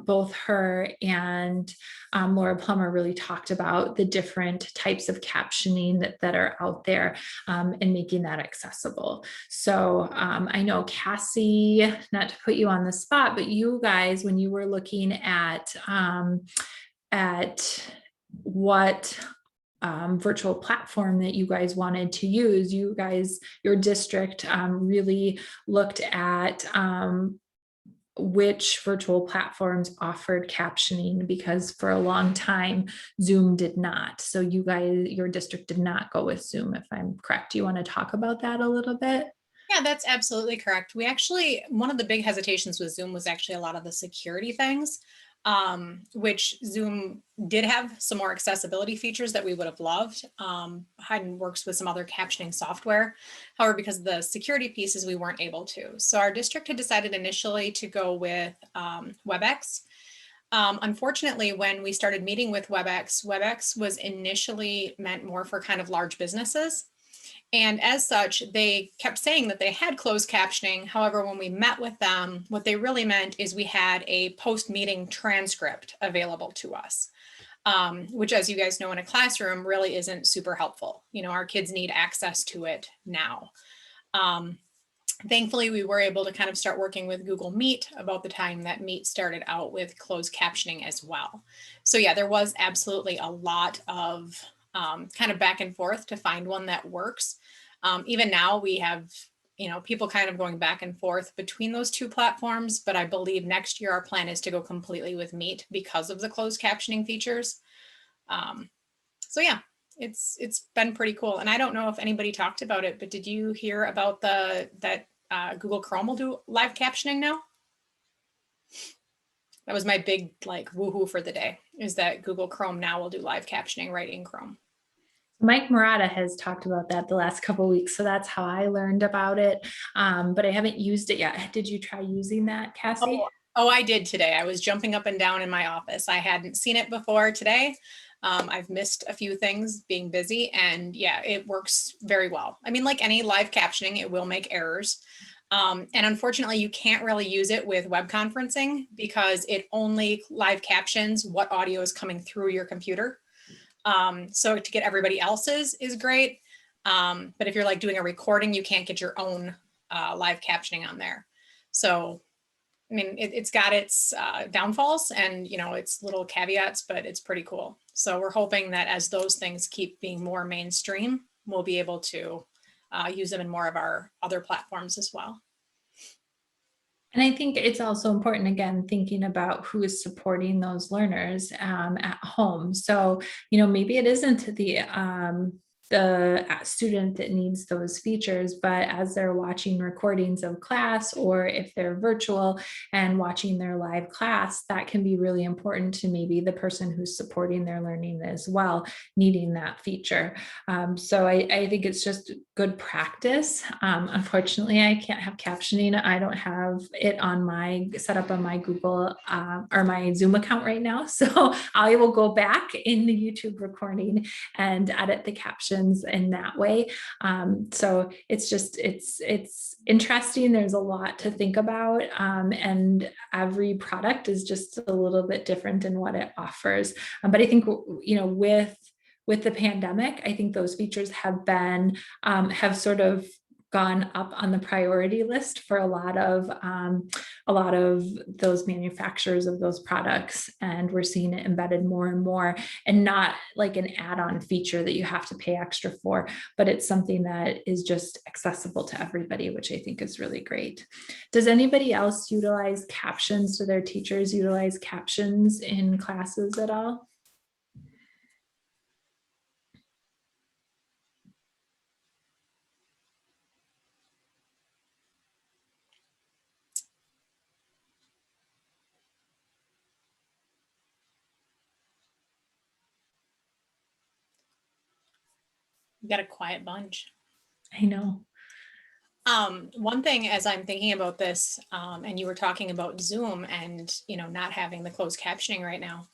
both her and Laura Plummer really talked about the different types of captioning that are out there and making that accessible. So I know Cassie, not to put you on the spot, but you guys, when you were looking at what virtual platform that you guys wanted to use, your district really looked at which virtual platforms offered captioning, because for a long time Zoom did not. So your district did not go with Zoom, if I'm correct. Do you want to talk about that a little bit? Yeah, that's absolutely correct. One of the big hesitations with Zoom was actually a lot of the security things, which Zoom did have some more accessibility features that we would have loved. Hayden works with some other captioning software. However, because of the security pieces, we weren't able to. So our district had decided initially to go with WebEx. Unfortunately, when we started meeting with WebEx was initially meant more for kind of large businesses. And as such, they kept saying that they had closed captioning. However, when we met with them, what they really meant is we had a post-meeting transcript available to us, which, as you guys know, in a classroom really isn't super helpful. You know, our kids need access to it now. Thankfully, we were able to kind of start working with Google Meet about the time that Meet started out with closed captioning as well. So yeah, there was absolutely a lot of kind of back and forth to find one that works. Even now we have, people kind of going back and forth between those two platforms, but I believe next year our plan is to go completely with Meet because of the closed captioning features. So yeah, it's been pretty cool. And I don't know if anybody talked about it, but did you hear about that Google Chrome will do live captioning now? That was my big woohoo for the day, is that Google Chrome now will do live captioning right in Chrome. Mike Murata has talked about that the last couple of weeks, so that's how I learned about it. But I haven't used it yet. Did you try using that, Cassie? Oh, I did today. I was jumping up and down in my office. I hadn't seen it before today. I've missed a few things being busy, and yeah, it works very well. I mean, like any live captioning, it will make errors. And unfortunately, you can't really use it with web conferencing because it only live captions what audio is coming through your computer. So to get everybody else's is great. But if you're like doing a recording, you can't get your own live captioning on there. So, I mean, it's got its downfalls and, its little caveats, but it's pretty cool. So we're hoping that as those things keep being more mainstream, we'll be able to use them in more of our other platforms as well. And I think it's also important, again, thinking about who is supporting those learners at home. So, maybe it isn't the student that needs those features, but as they're watching recordings of class, or if they're virtual and watching their live class, that can be really important to maybe the person who's supporting their learning as well, needing that feature. So I think it's just good practice. Unfortunately, I can't have captioning. I don't have it set up on my Google or my Zoom account right now. So I will go back in the YouTube recording and edit the captions in that way. So it's interesting. There's a lot to think about, and every product is just a little bit different in what it offers. But I think, with the pandemic, I think those features have sort of gone up on the priority list for a lot of those manufacturers of those products, and we're seeing it embedded more and more, and not like an add-on feature that you have to pay extra for, but it's something that is just accessible to everybody, which I think is really great. Does anybody else utilize captions? Do their teachers utilize captions in classes at all? We got a quiet bunch. I know. One thing as I'm thinking about this, and you were talking about Zoom and, not having the closed captioning right now.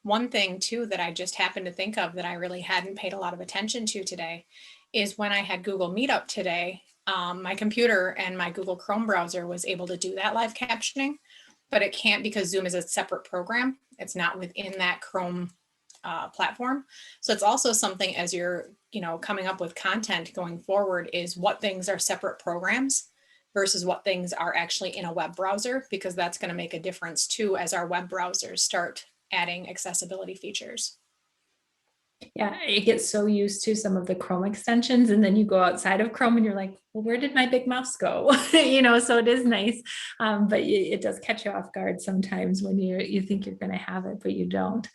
One thing too, that I just happened to think of that I really hadn't paid a lot of attention to today is when I had Google Meetup today, my computer and my Google Chrome browser was able to do that live captioning, but it can't because Zoom is a separate program. It's not within that Chrome platform. So it's also something as you're, coming up with content going forward is what things are separate programs versus what things are actually in a web browser, because that's going to make a difference too as our web browsers start adding accessibility features. Yeah, I get so used to some of the Chrome extensions, and then you go outside of Chrome and you're like, well, where did my big mouse go? So it is nice, but it does catch you off guard sometimes when you think you're going to have it, but you don't.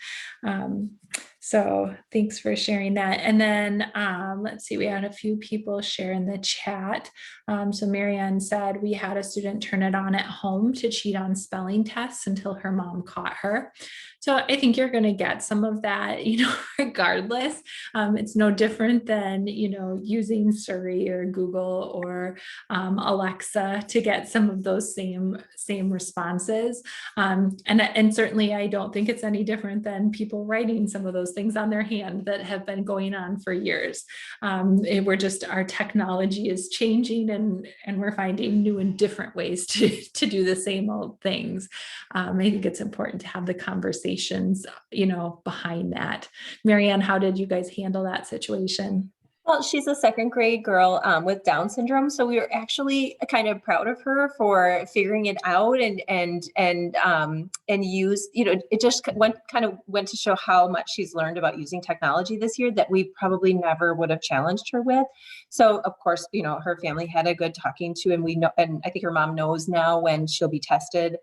So thanks for sharing that. And then let's see, we had a few people share in the chat. So Marianne said we had a student turn it on at home to cheat on spelling tests until her mom caught her. So I think you're going to get some of that, regardless. It's no different than, using Siri or Google or Alexa to get some of those same responses. And certainly I don't think it's any different than people writing some of those things on their hand that have been going on for years. Our technology is changing and we're finding new and different ways to do the same old things. I think it's important to have the conversations, behind that. Marianne, how did you guys handle that situation? Well, she's a second grade girl with Down syndrome, so we were actually kind of proud of her for figuring it out and use. It just went to show how much she's learned about using technology this year that we probably never would have challenged her with. So of course, her family had a good talking to, and we know, and I think her mom knows now when she'll be tested,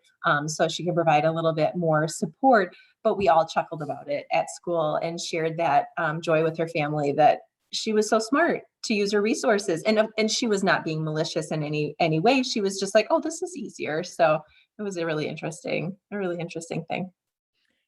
so she can provide a little bit more support. But we all chuckled about it at school and shared that joy with her family that she was so smart to use her resources, and she was not being malicious in any way. She was just like, oh, this is easier. So it was a really interesting thing.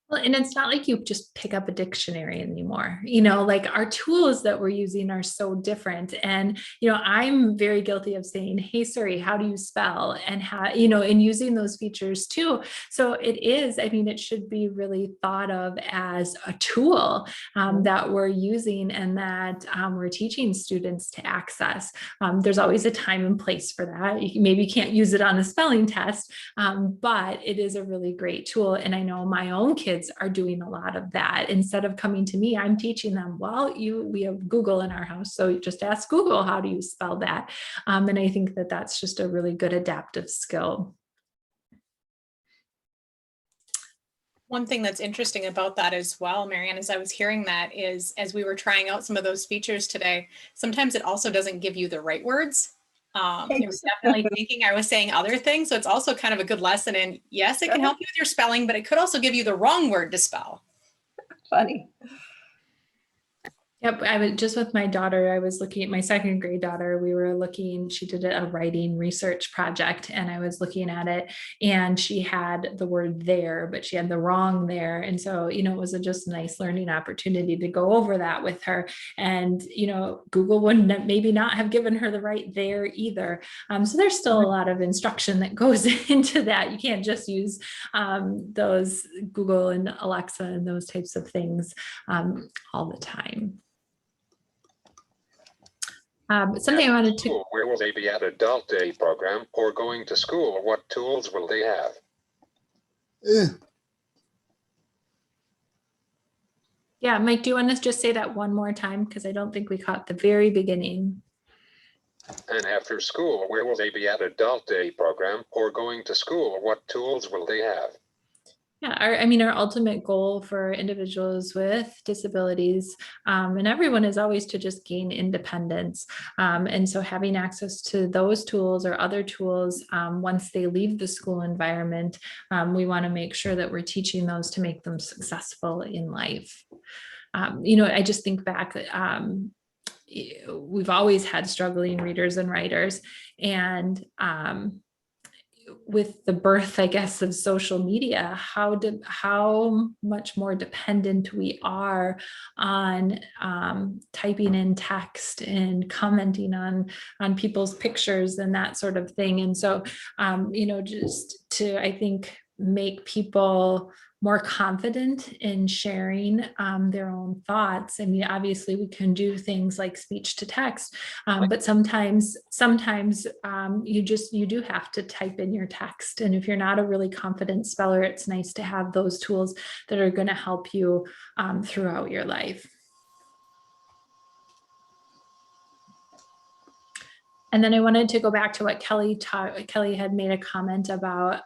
Well, and it's not like you just pick up a dictionary anymore, like our tools that we're using are so different. And, I'm very guilty of saying, hey, Siri, how do you spell? And how, and using those features too. So it should be really thought of as a tool that we're using and that we're teaching students to access. There's always a time and place for that. Maybe you can't use it on a spelling test, but it is a really great tool. And I know my own kids are doing a lot of that. Instead of coming to me, I'm teaching them, we have Google in our house, so you just ask Google, how do you spell that? And I think that that's just a really good adaptive skill. One thing that's interesting about that as well, Marianne, as I was hearing that is, as we were trying out some of those features today, sometimes it also doesn't give you the right words. It was definitely thinking I was saying other things. So it's also kind of a good lesson in, yes, it can help you with your spelling, but it could also give you the wrong word to spell. Funny. Yep, I was just with my daughter. I was looking at my second grade daughter. She did a writing research project, and I was looking at it, and she had the word there, but she had the wrong there. And so, it was just a nice learning opportunity to go over that with her. And, Google wouldn't maybe not have given her the right there either. So there's still a lot of instruction that goes into that. You can't just use those Google and Alexa and those types of things all the time. Something I wanted to. Where will they be at Adult Day program or going to school? What tools will they have? Yeah, Mike, do you want to just say that one more time? Because I don't think we caught the very beginning. And after school, where will they be at Adult Day program or going to school? What tools will they have? Yeah, our ultimate goal for individuals with disabilities and everyone is always to just gain independence. And so having access to those tools or other tools once they leave the school environment, we want to make sure that we're teaching those to make them successful in life. I just think back, we've always had struggling readers and writers, and with the birth, I guess, of social media, how much more dependent we are on typing in text and commenting on people's pictures and that sort of thing. And so, just to, I think, make people more confident in sharing their own thoughts. I mean, obviously we can do things like speech to text, but sometimes you do have to type in your text. And if you're not a really confident speller, it's nice to have those tools that are going to help you throughout your life. And then I wanted to go back to what Kelly had made a comment about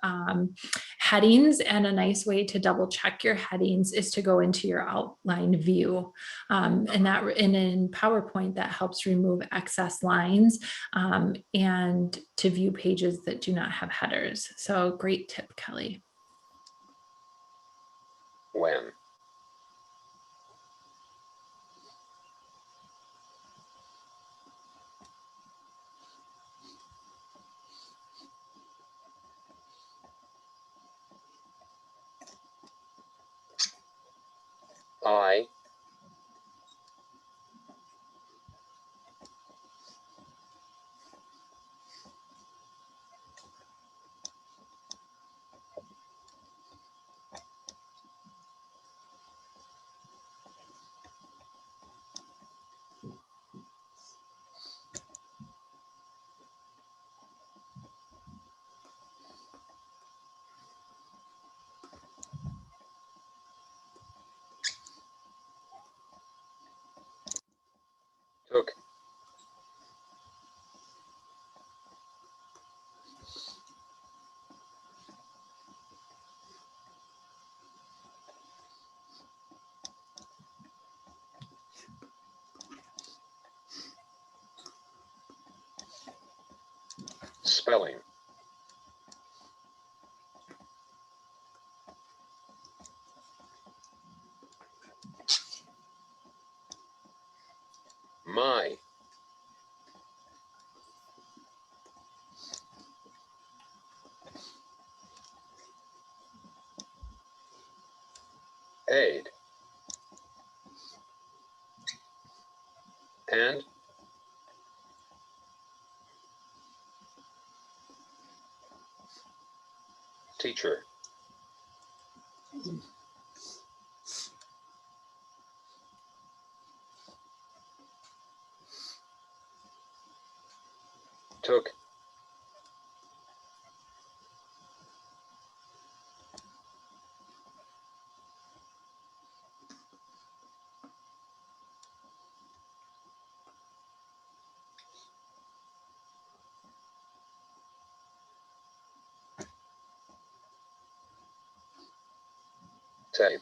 headings, and a nice way to double check your headings is to go into your outline view. And in PowerPoint, that helps remove excess lines and to view pages that do not have headers. So great tip, Kelly. When? I took spelling. My. Aid. And teacher. Took. Tape.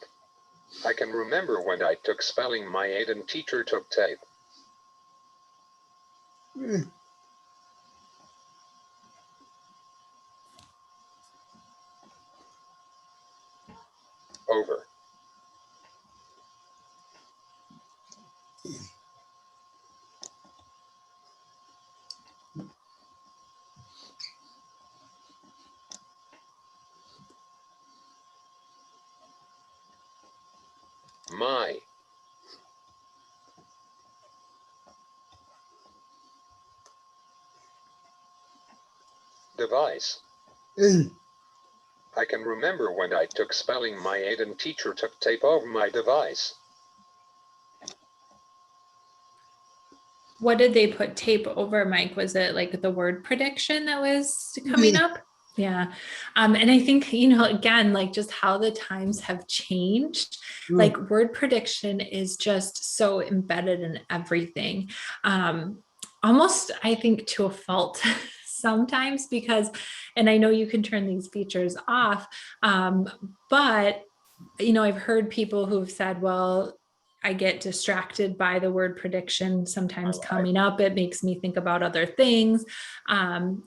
I can remember when I took spelling, my aide and teacher took tape. Over. My. Device. I can remember when I took spelling, my aide and teacher took tape over my device. What did they put tape over, Mike? Was it like the word prediction that was coming up? Yeah. And I think, again, like just how the times have changed, like word prediction is just so embedded in everything. Almost, I think, to a fault sometimes because, and I know you can turn these features off, but, I've heard people who've said, well, I get distracted by the word prediction sometimes coming up. It makes me think about other things.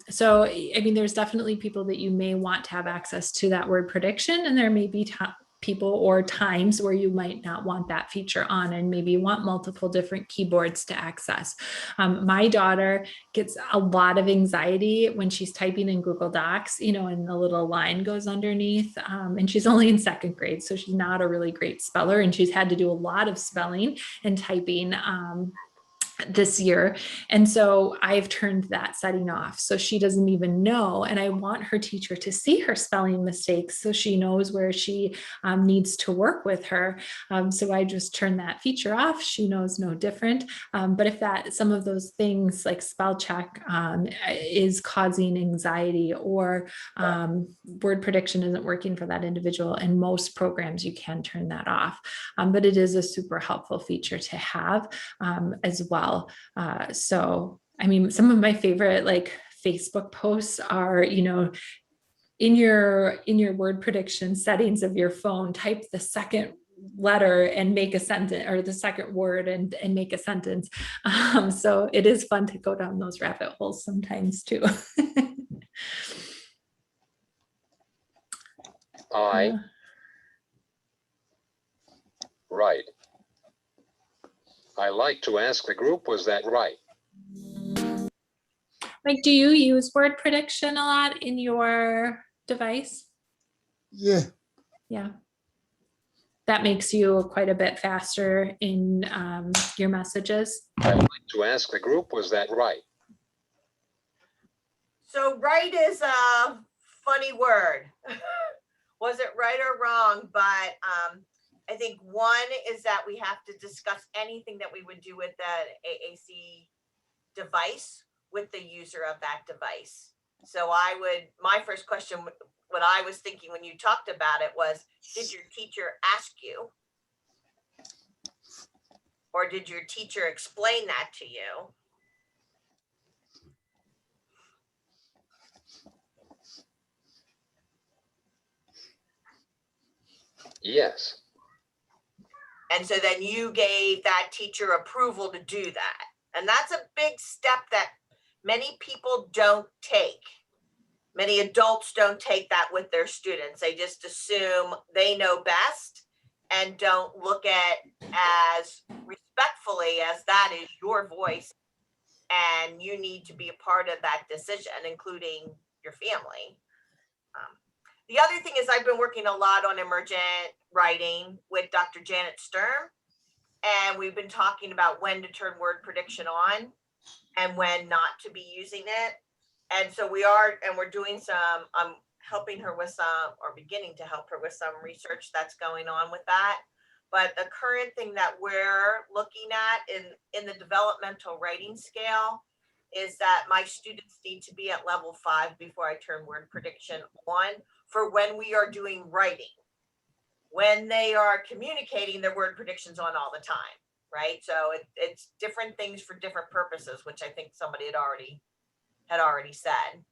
So, there's definitely people that you may want to have access to that word prediction. And there may be people or times where you might not want that feature on, and maybe you want multiple different keyboards to access. My daughter gets a lot of anxiety when she's typing in Google Docs, and the little line goes underneath, and she's only in 2nd grade, so she's not a really great speller, and she's had to do a lot of spelling and typing this year. And so I've turned that setting off so she doesn't even know. And I want her teacher to see her spelling mistakes so she knows where she needs to work with her. So I just turn that feature off. She knows no different. But if some of those things like spell check is causing anxiety, or word prediction isn't working for that individual, in most programs you can turn that off. But it is a super helpful feature to have as well. So, I mean, some of my favorite Facebook posts are, in your word prediction settings of your phone, type the second letter and make a sentence, or the second word and make a sentence. So it is fun to go down those rabbit holes sometimes too. Right. I like to ask the group, was that right? Like, do you use word prediction a lot in your device? Yeah. Yeah. That makes you quite a bit faster in your messages. I like to ask the group, was that right? So right is a funny word. Was it right or wrong? But I think one is that we have to discuss anything that we would do with the AAC device with the user of that device. So my first question, what I was thinking when you talked about it was, did your teacher ask you? Or did your teacher explain that to you? Yes. And so then you gave that teacher approval to do that. And that's a big step that many people don't take. Many adults don't take that with their students. They just assume they know best and don't look at as respectfully as that is your voice and you need to be a part of that decision, including your family. The other thing is I've been working a lot on emergent writing with Dr. Janet Sturm, and we've been talking about when to turn word prediction on and when not to be using it. And so we're doing some, I'm helping her with some, or beginning to help her with some research that's going on with that. But the current thing that we're looking at in the developmental writing scale is that my students need to be at level 5 before I turn word prediction on for when we are doing writing. When they are communicating, their word predictions on all the time, right? So it's different things for different purposes, which I think somebody had already said.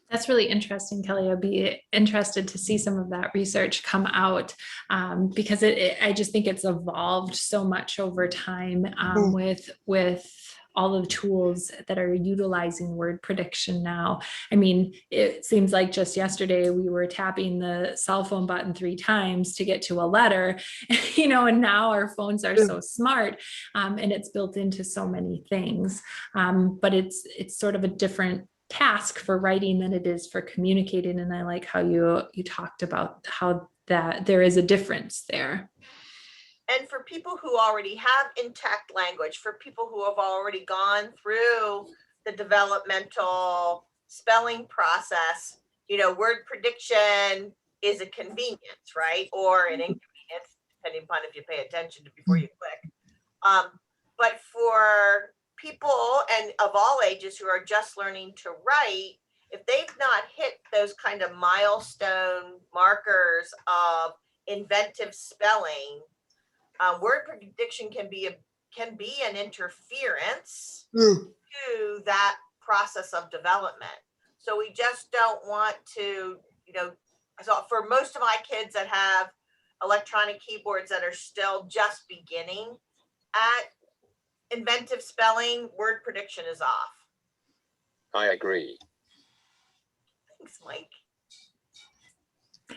That's really interesting, Kelly. I'd be interested to see some of that research come out because I just think it's evolved so much over time with all of the tools that are utilizing word prediction now. I mean, it seems like just yesterday we were tapping the cell phone button 3 times to get to a letter, and now our phones are so smart and it's built into so many things. But it's sort of a different task for writing than it is for communicating. And I like how you talked about how that there is a difference there. And for people who already have intact language, for people who have already gone through the developmental spelling process, word prediction is a convenience, right? Or an inconvenience, depending upon if you pay attention to before you click. But for people and of all ages who are just learning to write, if they've not hit those kind of milestone markers of inventive spelling, word prediction can be an interference to that process of development. So we just don't want to, so for most of my kids that have electronic keyboards that are still just beginning at inventive spelling, word prediction is off. I agree. Thanks, Mike.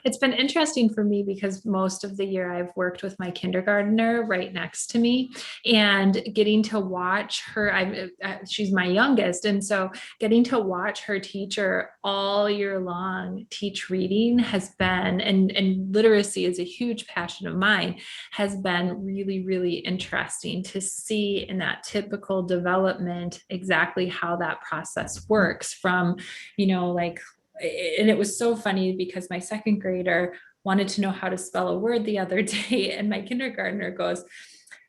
It's been interesting for me because most of the year I've worked with my kindergartner right next to me, and getting to watch her. She's my youngest, and so getting to watch her teacher all year long teach reading has been, and literacy is a huge passion of mine, has been really, really interesting to see in that typical development exactly how that process works from, like, and it was so funny because my second grader wanted to know how to spell a word the other day, and my kindergartner goes,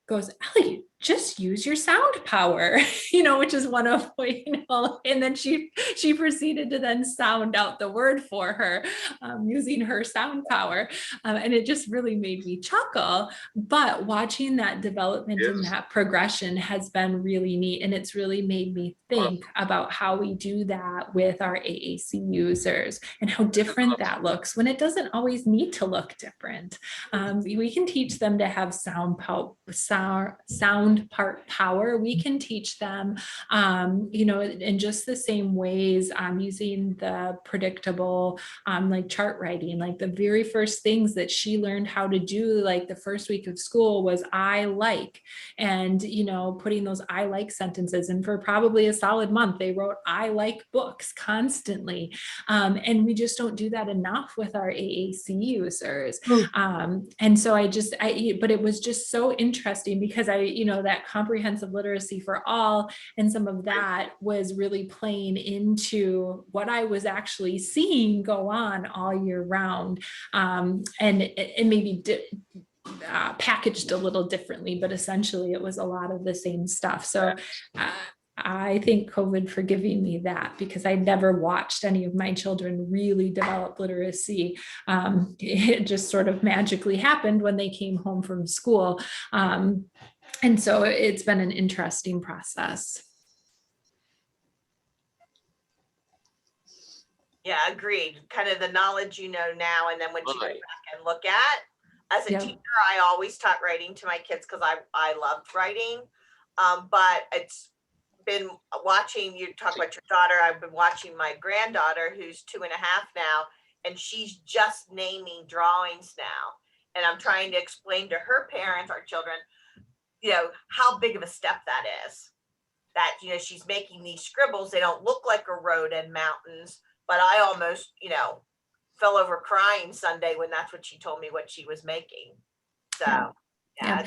Ellie, just use your sound power, which is one of, and then she proceeded to then sound out the word for her using her sound power. And it just really made me chuckle. But watching that development and that progression has been really neat. And it's really made me think about how we do that with our AAC users and how different that looks when it doesn't always need to look different. We can teach them to have sound part power. We can teach them, in just the same ways, using the predictable, like chart writing, like the very first things that she learned how to do, like the first week of school was I like, and, putting those I like sentences. And for probably a solid month, they wrote I like books constantly. And we just don't do that enough with our AAC users. And so but it was just so interesting because that comprehensive literacy for all, and some of that was really playing into what I was actually seeing go on all year round. And maybe packaged a little differently, but essentially it was a lot of the same stuff. So I thank COVID for giving me that, because I never watched any of my children really develop literacy. It just sort of magically happened when they came home from school. And so it's been an interesting process. Yeah, agreed. Kind of the knowledge now, and then when you go back and look at, as a teacher, I always taught writing to my kids because I loved writing. But it's been watching, you talk about your daughter, I've been watching my granddaughter who's 2.5 now, and she's just naming drawings now. And I'm trying to explain to her parents, our children, how big of a step that is. That, she's making these scribbles. They don't look like a road and mountains, but I almost, fell over crying Sunday when that's what she told me what she was making. So, yeah.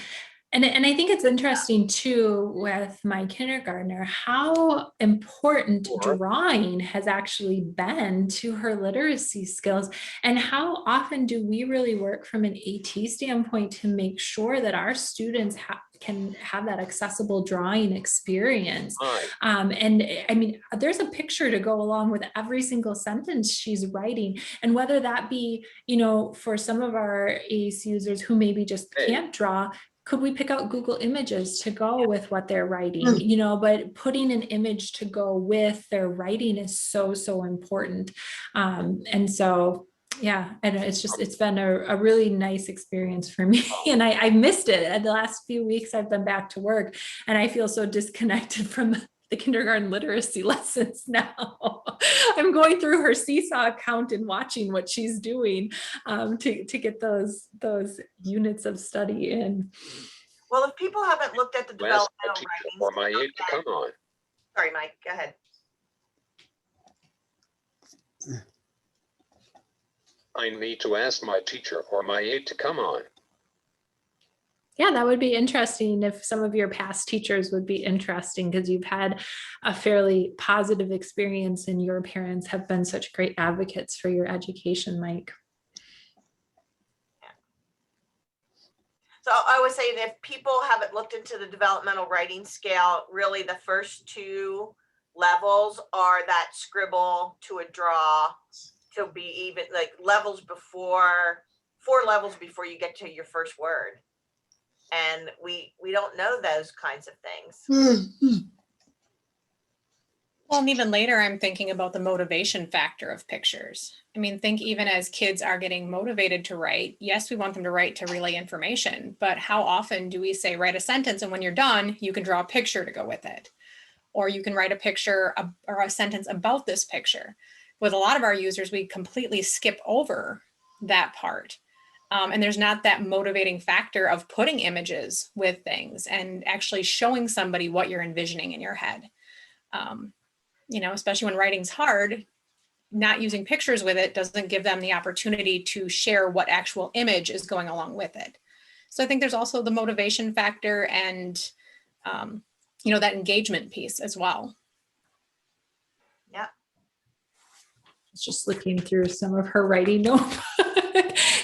And I think it's interesting too with my kindergartner, how important drawing has actually been to her literacy skills, and how often do we really work from an AT standpoint to make sure that our students can have that accessible drawing experience. And I mean, there's a picture to go along with every single sentence she's writing. And whether that be, for some of our AAC users who maybe just can't draw, could we pick out Google Images to go with what they're writing, but putting an image to go with their writing is so, so important. And so, yeah, and it's been a really nice experience for me. And I missed it. In the last few weeks, I've been back to work, and I feel so disconnected from the kindergarten literacy lessons now. I'm going through her Seesaw account and watching what she's doing to get those units of study in. Well, if people haven't looked at the developmental writings, or my aide to come on. Sorry, Mike, go ahead. I need to ask my teacher or my aide to come on. Yeah, that would be interesting if some of your past teachers would be interesting, because you've had a fairly positive experience and your parents have been such great advocates for your education, Mike. Yeah. So I was saying, if people haven't looked into the developmental writing scale, really the first 2 levels are that scribble to a draw, to be even like levels before, 4 levels before you get to your first word. And we don't know those kinds of things. Well, and even later, I'm thinking about the motivation factor of pictures. I mean, think even as kids are getting motivated to write, yes, we want them to write to relay information, but how often do we say, write a sentence, and when you're done, you can draw a picture to go with it? Or you can write a picture or a sentence about this picture. With a lot of our users, we completely skip over that part. And there's not that motivating factor of putting images with things and actually showing somebody what you're envisioning in your head. You know, especially when writing's hard, not using pictures with it doesn't give them the opportunity to share what actual image is going along with it. So I think there's also the motivation factor and, you know, that engagement piece as well. Yeah. Just looking through some of her writing notebook.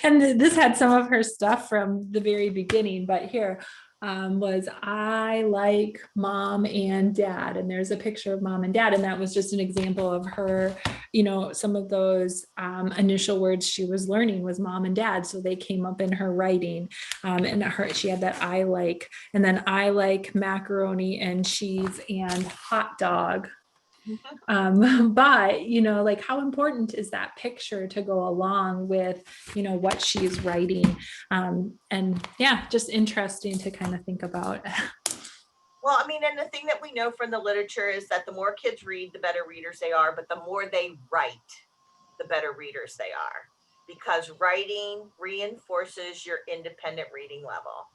And this had some of her stuff from the very beginning, but here was I like mom and dad. And there's a picture of mom and dad. And that was just an example of her, you know, some of those initial words she was learning was mom and dad. So they came up in her writing. And she had that I like, and then I like macaroni and cheese and hot dog. But, you know, like how important is that picture to go along with, you know, what she's writing? And yeah, just interesting to kind of think about. Well, I mean, and the thing that we know from the literature is that the more kids read, the better readers they are, but the more they write, the better readers they are, because writing reinforces your independent reading level.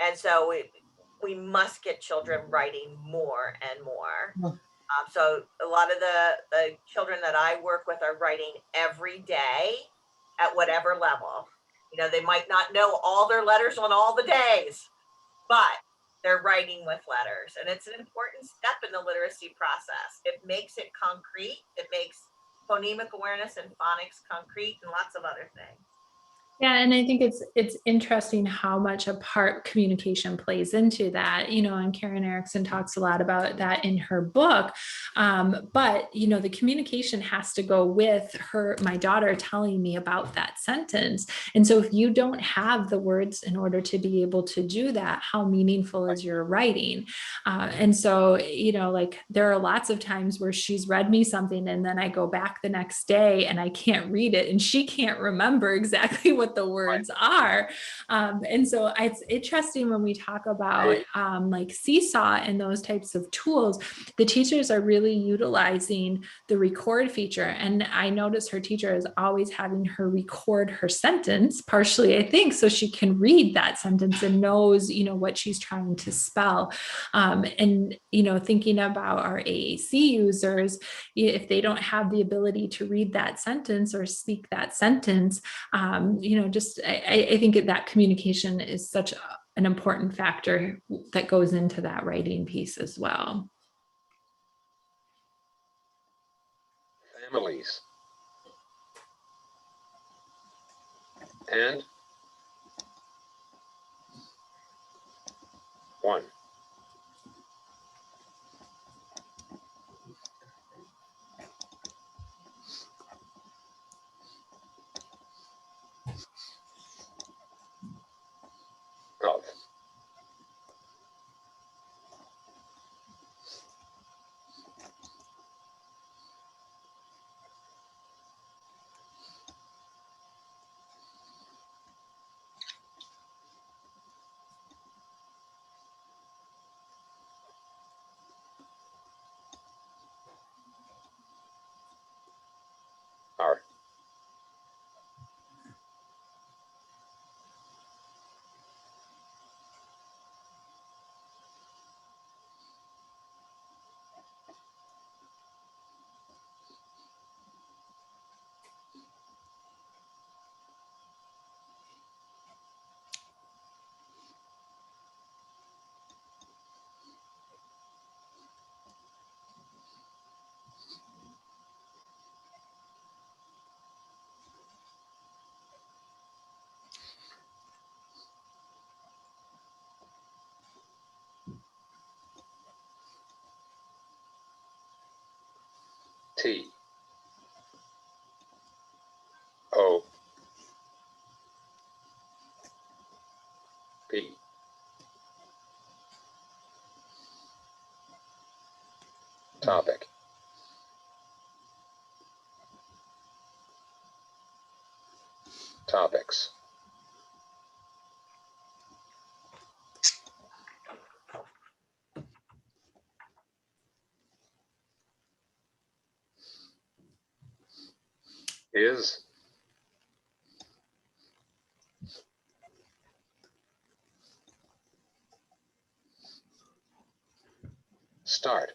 And so we must get children writing more and more. So a lot of the children that I work with are writing every day at whatever level. You know, they might not know all their letters on all the days, but they're writing with letters. And it's an important step in the literacy process. It makes it concrete. It makes phonemic awareness and phonics concrete and lots of other things. Yeah, and I think it's interesting how much a part communication plays into that, you know, and Karen Erickson talks a lot about that in her book. But, you know, the communication has to go with my daughter telling me about that sentence. And so if you don't have the words in order to be able to do that, how meaningful is your writing? And so, you know, like there are lots of times where she's read me something and then I go back the next day and I can't read it and she can't remember exactly what the words are. And so it's interesting when we talk about like Seesaw and those types of tools, the teachers are really utilizing the record feature. And I notice her teacher is always having her record her sentence, partially, I think, so she can read that sentence and knows, you know, what she's trying to spell. And, you know, thinking about our AAC users, if they don't have the ability to read that sentence or speak that sentence, you know, just I think that communication is such an important factor that goes into that writing piece as well. Families. And 1. Of. Are. T. O. P. Topic. Topics. Is. start.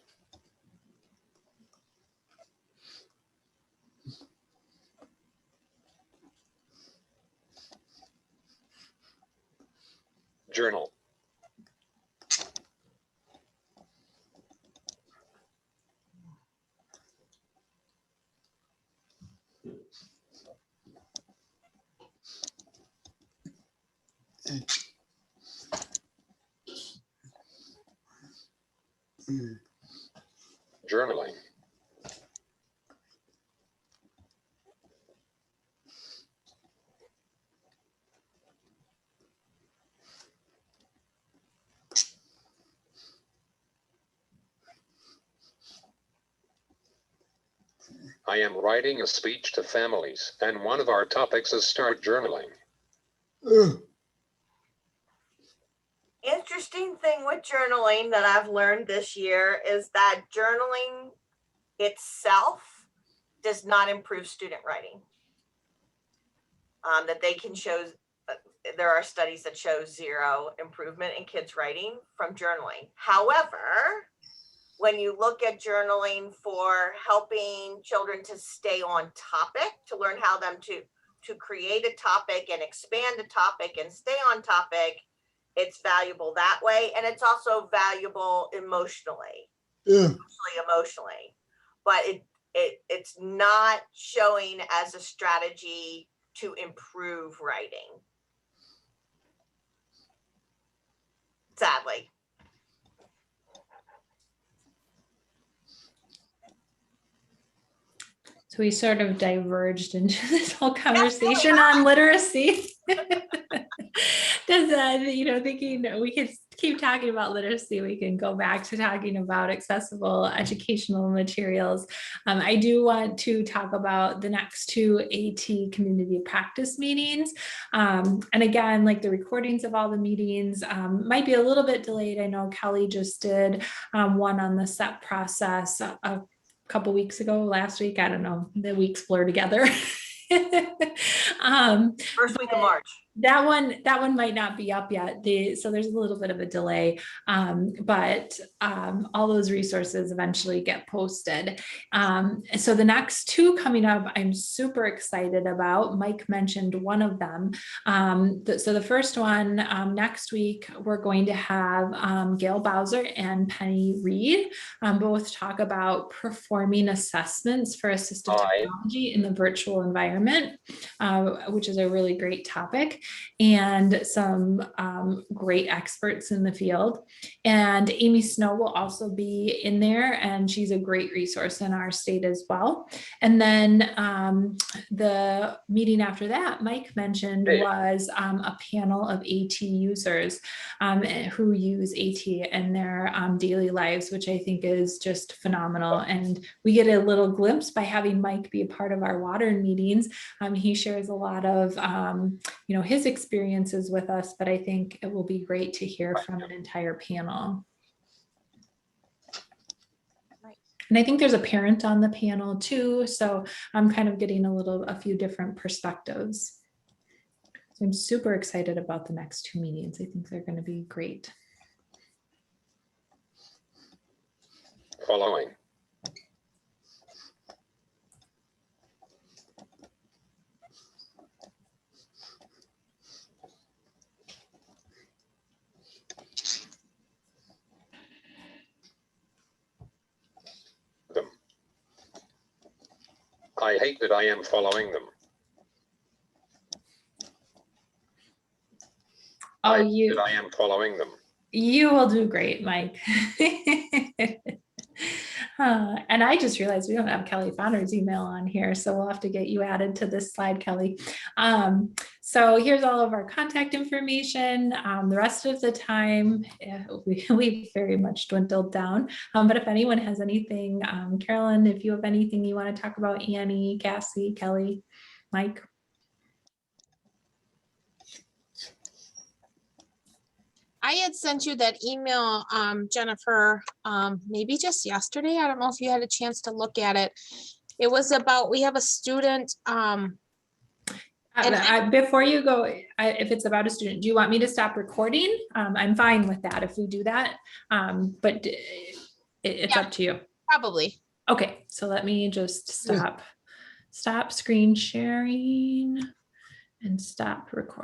Journal. Journaling. I am writing a speech to families, and one of our topics is start journaling. Interesting thing with journaling that I've learned this year is that journaling itself does not improve student writing. That they can show, there are studies that show zero improvement in kids writing from journaling. However, when you look at journaling for helping children to stay on topic, to learn how them to create a topic and expand a topic and stay on topic, it's valuable that way. And it's also valuable emotionally, but it's not showing as a strategy to improve writing. Sadly. So we sort of diverged into this whole conversation on literacy. Does that, thinking we could keep talking about literacy, we can go back to talking about accessible educational materials. I do want to talk about the next two AT community practice meetings. And again, like the recordings of all the meetings might be a little bit delayed. I know Kelly just did one on the SEP process a couple weeks ago, last week, I don't know, the weeks blur together. First week of March. That one might not be up yet. So there's a little bit of a delay, but all those resources eventually get posted. So the next two coming up, I'm super excited about. Mike mentioned one of them. So the first one, next week, we're going to have Gail Bowser and Penny Reed both talk about performing assessments for assistive technology in the virtual environment, which is a really great topic, and some great experts in the field. And Amy Snow will also be in there, and she's a great resource in our state as well. And then the meeting after that, Mike mentioned, was a panel of AT users who use AT in their daily lives, which I think is just phenomenal. And we get a little glimpse by having Mike be a part of our WATRN meetings. He shares a lot of his experiences with us, but I think it will be great to hear from an entire panel. And I think there's a parent on the panel too, so I'm kind of getting a few different perspectives. So I'm super excited about the next two meetings. I think they're going to be great. Following. I hate that I am following them. Oh, I am following them. You will do great, Mike. And I just realized we don't have Kelly Fonner's email on here, so we'll have to get you added to this slide, Kelly. So here's all of our contact information. The rest of the time, we've very much dwindled down. But if anyone has anything, Carolyn, if you have anything you want to talk about, Annie, Cassie, Kelly, Mike. I had sent you that email, Jennifer, maybe just yesterday. I don't know if you had a chance to look at it. It was about, we have a student. Before you go, if it's about a student, do you want me to stop recording? I'm fine with that if we do that. But It's Yeah. up to you. Probably. Okay, so let me just stop screen sharing and stop recording.